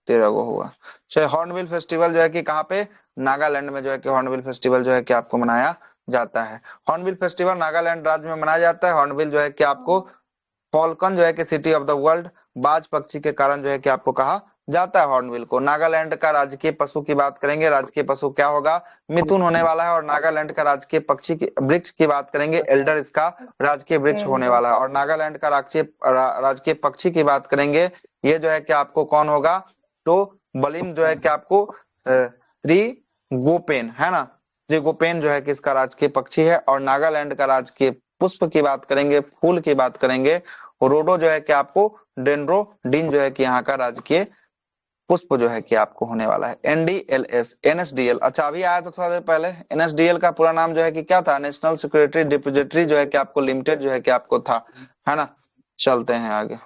13 को हुआ। चाहे हॉर्नबिल फेस्टिवल जो है कि कहाँ पे, नागालैंड में जो है कि हॉर्नबिल फेस्टिवल जो है कि आपको मनाया जाता है। हॉर्नबिल फेस्टिवल नागालैंड राज्य में मनाया जाता है। हॉर्नबिल जो है कि आपको फॉल्कन जो है कि सिटी ऑफ द वर्ल्ड, बाज पक्षी के कारण जो है कि आपको कहा जाता है हॉर्नबिल को। नागालैंड का राजकीय पशु की बात करेंगे, राजकीय पशु क्या होगा? मिथुन होने वाला है। और नागालैंड का राजकीय पक्षी की वृक्ष की बात करेंगे, एल्डर इसका राजकीय वृक्ष होने वाला है। और नागालैंड का राजकीय पक्षी की बात करेंगे, ये जो है कि आपको कौन होगा? तो बलिम जो है कि आपको त्रिगोपेन, है ना? त्रिगोपेन जो है कि इसका राजकीय पक्षी है। और नागालैंड का राजकीय पुष्प की बात करेंगे, फूल की बात करेंगे, रोडो जो है कि आपको डेंड्रोडिन जो है कि यहाँ का राजकीय पुष्प जो है कि आपको होने वाला है। NDLS NSDL, अच्छा अभी आया था थोड़ा देर पहले। NSDL का पूरा नाम जो है कि क्या था? नेशनल सिक्योरिटी डिपोजिटरी जो है कि आपको लिमिटेड जो है कि आपको था, है ना? चलते हैं आगे।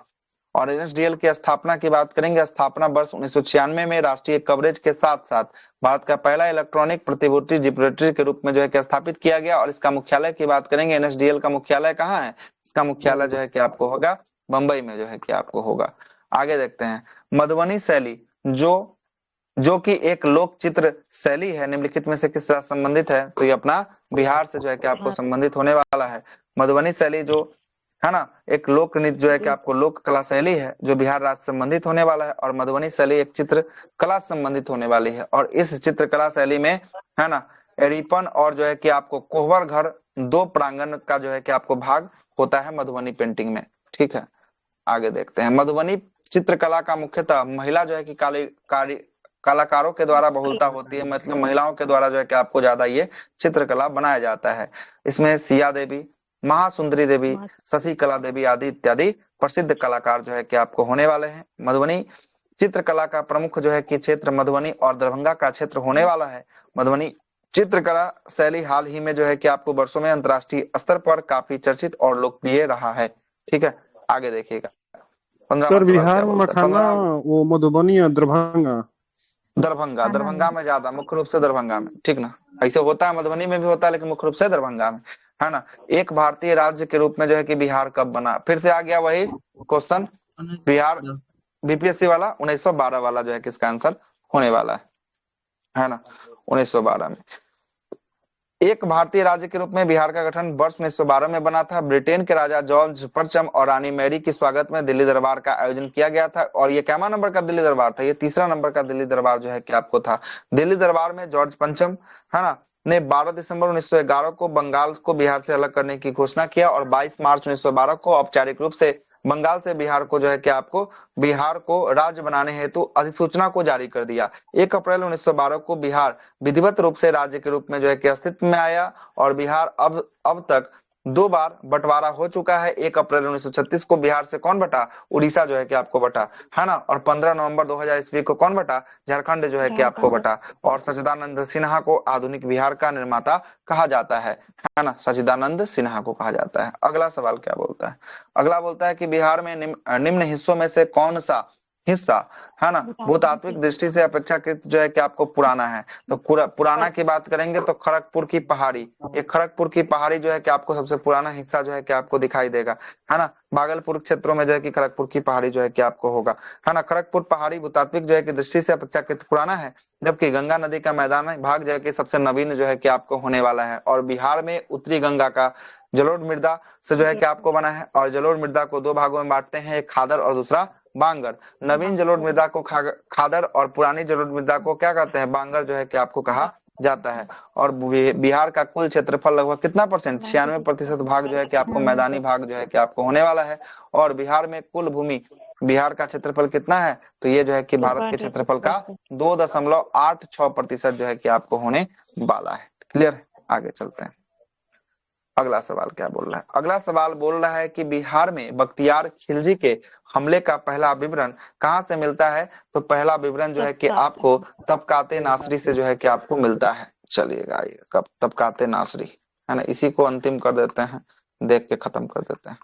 और NSDL की स्थापना की बात करेंगे, स्थापना वर्ष 1996 में राष्ट्रीय कवरेज के साथ साथ भारत का पहला इलेक्ट्रॉनिक प्रतिभूति डिपोजिटरी के रूप में जो है कि स्थापित किया गया। और इसका मुख्यालय की बात करेंगे, NSDL का मुख्यालय कहाँ है? इसका मुख्यालय जो है कि आपको होगा बंबई में जो है कि आपको होगा। आगे देखते हैं। मधुबनी शैली जो कि एक लोक चित्र शैली है, निम्नलिखित में से किस साथ संबंधित है? तो ये अपना बिहार से जो है कि आपको संबंधित होने वाला है। मधुबनी शैली जो है ना, एक लोक नृत्य जो है कि आपको लोक कला शैली है जो बिहार राज्य से संबंधित होने वाला है। और मधुबनी शैली एक चित्र कला से संबंधित होने वाली है। और इस चित्रकला शैली में, है ना, एड़ीपन और जो है कि आपको कोहबर घर 2 प्रांगण का जो है कि आपको भाग होता है मधुबनी पेंटिंग में। ठीक है, आगे देखते हैं। मधुबनी चित्रकला का मुख्यतः महिला जो है कि कलाकारों के द्वारा बहुलता होती है, मतलब महिलाओं के द्वारा जो है कि आपको ज्यादा ये चित्रकला बनाया जाता है। इसमें सिया देवी, महासुंदरी देवी, शशिकला देवी आदि इत्यादि प्रसिद्ध कलाकार जो है कि आपको होने वाले हैं। मधुबनी चित्रकला का प्रमुख जो है कि क्षेत्र मधुबनी और दरभंगा का क्षेत्र होने वाला है। मधुबनी चित्रकला शैली हाल ही में जो है कि आपको वर्षों में अंतर्राष्ट्रीय स्तर पर काफी चर्चित और लोकप्रिय रहा है। ठीक है, आगे देखिएगा। सर बिहार में मखाना वो मधुबनी या दरभंगा दरभंगा में ज्यादा, मुख्य रूप से दरभंगा में। ठीक ना, ऐसे होता है मधुबनी में भी होता है, लेकिन मुख्य रूप से दरभंगा में, है ना। एक भारतीय राज्य के रूप में जो है कि बिहार कब बना? फिर से आ गया वही क्वेश्चन, बिहार बीपीएससी वाला 1912 वाला जो है कि इसका आंसर होने वाला है ना, 1912 में। एक भारतीय राज्य के रूप में बिहार का गठन वर्ष 1912 में बना था। ब्रिटेन के राजा जॉर्ज परचम और रानी मैरी के स्वागत में दिल्ली दरबार का आयोजन किया गया था। और ये कैमा नंबर का दिल्ली दरबार था? ये 3रा नंबर का दिल्ली दरबार जो है कि आपको था। दिल्ली दरबार में जॉर्ज पंचम, है ना, ने 12 दिसंबर 1911 को बंगाल को बिहार से अलग करने की घोषणा किया और 22 मार्च 1912 को औपचारिक रूप से बंगाल से बिहार को जो है कि आपको बिहार को राज्य बनाने हेतु अधिसूचना को जारी कर दिया। 1 अप्रैल 1912 को बिहार विधिवत रूप से राज्य के रूप में जो है कि अस्तित्व में आया और बिहार अब तक 2 बार बंटवारा हो चुका है। 1 अप्रैल 1936 को बिहार से कौन बटा? उड़ीसा जो है कि आपको बटा, है ना। और 15 नवंबर 2000 ईस्वी को कौन बटा? झारखंड जो है कि आपको बटा। और सच्चिदानंद सिन्हा को आधुनिक बिहार का निर्माता कहा जाता है ना। सच्चिदानंद सिन्हा को कहा जाता है। अगला सवाल क्या बोलता है? अगला बोलता है कि बिहार में निम्न हिस्सों में से कौन सा हिस्सा, है ना, भूतात्विक दृष्टि से अपेक्षाकृत जो है कि आपको पुराना है? तो पुराना की बात करेंगे तो खड़गपुर की पहाड़ी, ये खड़गपुर की पहाड़ी जो है कि आपको सबसे पुराना हिस्सा जो है कि आपको दिखाई देगा, है ना। भागलपुर क्षेत्रों में जो है कि खड़गपुर की पहाड़ी जो है कि आपको होगा, है ना। खड़गपुर पहाड़ी भूतात्विक जो है कि दृष्टि से अपेक्षाकृत पुराना है, जबकि गंगा नदी का मैदानी भाग जो है कि सबसे नवीन जो है कि आपको होने वाला है। और बिहार में उत्तरी गंगा का जलोढ़ मृदा से जो है कि आपको बना है। और जलोढ़ मृदा को 2 भागों में बांटते हैं, एक खादर और दूसरा बांगर। नवीन जलोढ़ मृदा को खादर और पुरानी जलोढ़ मृदा को क्या कहते हैं? बांगर जो है कि आपको कहा जाता है। और बिहार का कुल क्षेत्रफल लगभग कितना परसेंट? 96% भाग जो है कि आपको मैदानी भाग जो है कि आपको होने वाला है। और बिहार में कुल भूमि, बिहार का क्षेत्रफल कितना है? तो ये जो है कि भारत के क्षेत्रफल का 2.86% जो है कि आपको होने वाला है। क्लियर है? आगे चलते हैं। अगला सवाल क्या बोल रहा है? अगला सवाल बोल रहा है कि बिहार में बख्तियार खिलजी के हमले का पहला विवरण कहां से मिलता है? तो पहला विवरण जो है कि आपको तबकाते नासरी से जो है कि आपको मिलता है। चलिएगा, आइए कब तबकाते नासरी, है ना, इसी को अंतिम कर देते हैं, देख के खत्म कर देते हैं।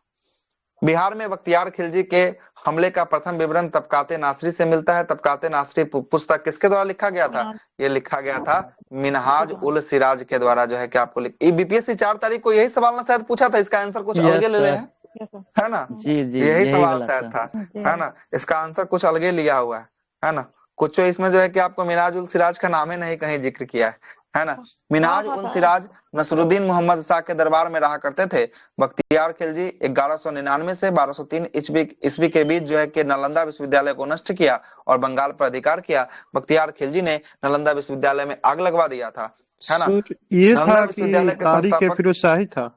बिहार में बख्तियार खिलजी के हमले का प्रथम विवरण तबकाते नासरी से मिलता है। तबकाते नासरी पुस्तक किसके द्वारा लिखा गया था? ये लिखा गया था मिनहाज उल सिराज के द्वारा जो है कि आपको बीपीएससी 4 तारीख को यही सवाल ना शायद पूछा था, इसका आंसर कुछ अलग ले ले है ना। जी यही सवाल शायद था, है ना। इसका आंसर कुछ अलग लिया हुआ है ना। कुछ इसमें जो है कि आपको मिनहाज उल सिराज का नाम ही नहीं कहीं जिक्र किया है ना। मिनहाज उल सिराज नसरुद्दीन मोहम्मद शाह के दरबार में रहा करते थे। बख्तियार खिलजी 1199 से 1203 ईस्वी के बीच जो है कि नालंदा विश्वविद्यालय को नष्ट किया और बंगाल पर अधिकार किया। बख्तियार खिलजी ने नालंदा विश्वविद्यालय में आग लगवा दिया था, है ना। ये था कि तारीख फिरोज शाही था,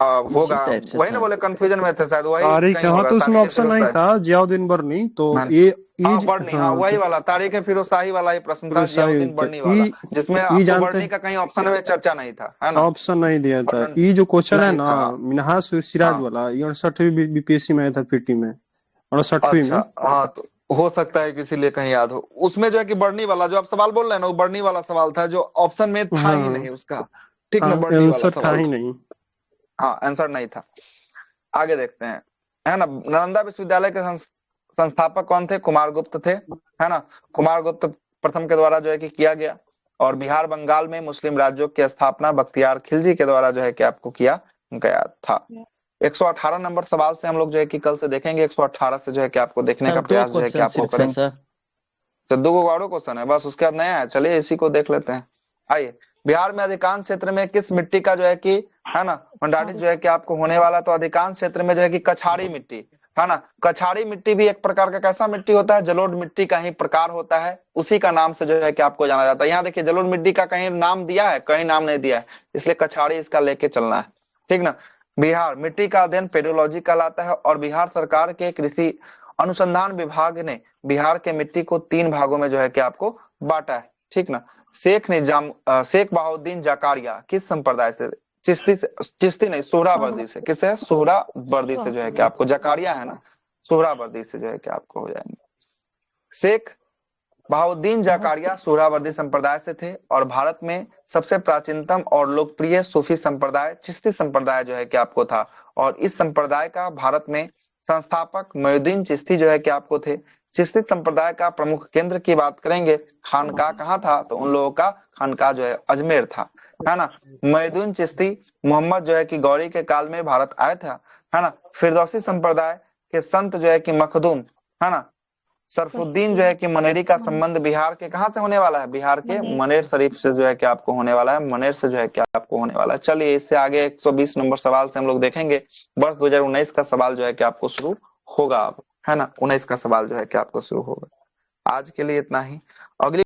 होगा वही ना, बोले कंफ्यूजन में थे शायद, वही तारीख। हाँ, तो उसमें ऑप्शन नहीं था जियाउद्दीन बर्नी, तो ये बर्नी, हाँ वही वाला तारीख फिरोज शाही वाला ही प्रश्न था, जियाउद्दीन बर्नी वाला, जिसमें आपको बर्नी का कहीं ऑप्शन में चर्चा नहीं था, है ना, ऑप्शन नहीं दिया था। ये जो क्वेश्चन है ना मिनहाज सिराज वाला, ये 68वीं बीपीएससी में था, पीटी में 68वीं में। हाँ, तो हो सकता है कि इसीलिए कहीं याद हो। उसमें जो है कि बर्नी वाला जो आप सवाल बोल रहे हैं ना, वो बर्नी वाला सवाल था जो ऑप्शन में था ही नहीं उसका, ठीक ना, बर्नी वाला था ही नहीं, हाँ आंसर नहीं था। आगे देखते हैं, है ना। नालंदा विश्वविद्यालय के संस्थापक कौन थे? कुमारगुप्त थे, है ना। कुमारगुप्त प्रथम के द्वारा जो है कि किया गया। और बिहार बंगाल में मुस्लिम राज्यों की स्थापना बख्तियार खिलजी के द्वारा जो है कि आपको किया गया था। 118 नंबर सवाल से हम लोग जो है कि कल से देखेंगे, 118 से जो है कि आपको देखने का प्रयास जो है कि आपको करेंगे। तो 2 और क्वेश्चन है बस, उसके बाद नया है, चलिए इसी को देख लेते हैं। आइए, बिहार में अधिकांश क्षेत्र में किस मिट्टी का जो है कि, है ना, मंडाठी जो है कि आपको होने वाला? तो अधिकांश क्षेत्र में जो है कि कछारी मिट्टी, है ना। कछाड़ी मिट्टी भी एक प्रकार का कैसा मिट्टी होता है, जलोढ़ मिट्टी का ही प्रकार होता है, उसी का नाम से जो है कि आपको जाना जाता है। यहाँ देखिए जलोढ़ मिट्टी का कहीं नाम दिया है, कहीं नाम नहीं दिया है, इसलिए कछाड़ी इसका लेके चलना है, ठीक ना। बिहार मिट्टी का अध्ययन पेडोलॉजी कहलाता है और बिहार सरकार के कृषि अनुसंधान विभाग ने बिहार के मिट्टी को 3 भागों में जो है कि आपको बांटा है, ठीक ना। शेख बहाउद्दीन जकारिया किस संप्रदाय से, चिश्ती नहीं सोहरावर्दी से, किससे, सोहरावर्दी से जो है कि आपको, जकारिया है ना, सोहरावर्दी से जो है कि आपको हो जाएंगे। शेख बहाउद्दीन जकारिया सोहरावर्दी संप्रदाय से थे और भारत में सबसे प्राचीनतम और लोकप्रिय सूफी संप्रदाय चिश्ती संप्रदाय जो है कि आपको था। और इस संप्रदाय का भारत में संस्थापक मोइनुद्दीन चिश्ती जो है कि आपको थे। चिश्ती संप्रदाय का प्रमुख केंद्र की बात करेंगे, खानका कहाँ था, तो उन लोगों का खानका जो है अजमेर था, है ना। मोइनुद्दीन चिश्ती मोहम्मद जो है कि गौरी के काल में भारत आया था, है ना। फिरदौसी संप्रदाय के संत जो है कि मखदूम, है ना, सरफुद्दीन जो है कि मनेरी का संबंध बिहार के कहां से होने वाला है, बिहार के मनेर शरीफ से जो है कि आपको होने वाला है, मनेर से जो है कि आपको होने वाला है। चलिए इससे आगे 120 नंबर सवाल से हम लोग देखेंगे, वर्ष 2019 का सवाल जो है कि आपको शुरू होगा अब, है ना। 19 का सवाल जो है कि आपको शुरू होगा। आज के लिए इतना ही, अगली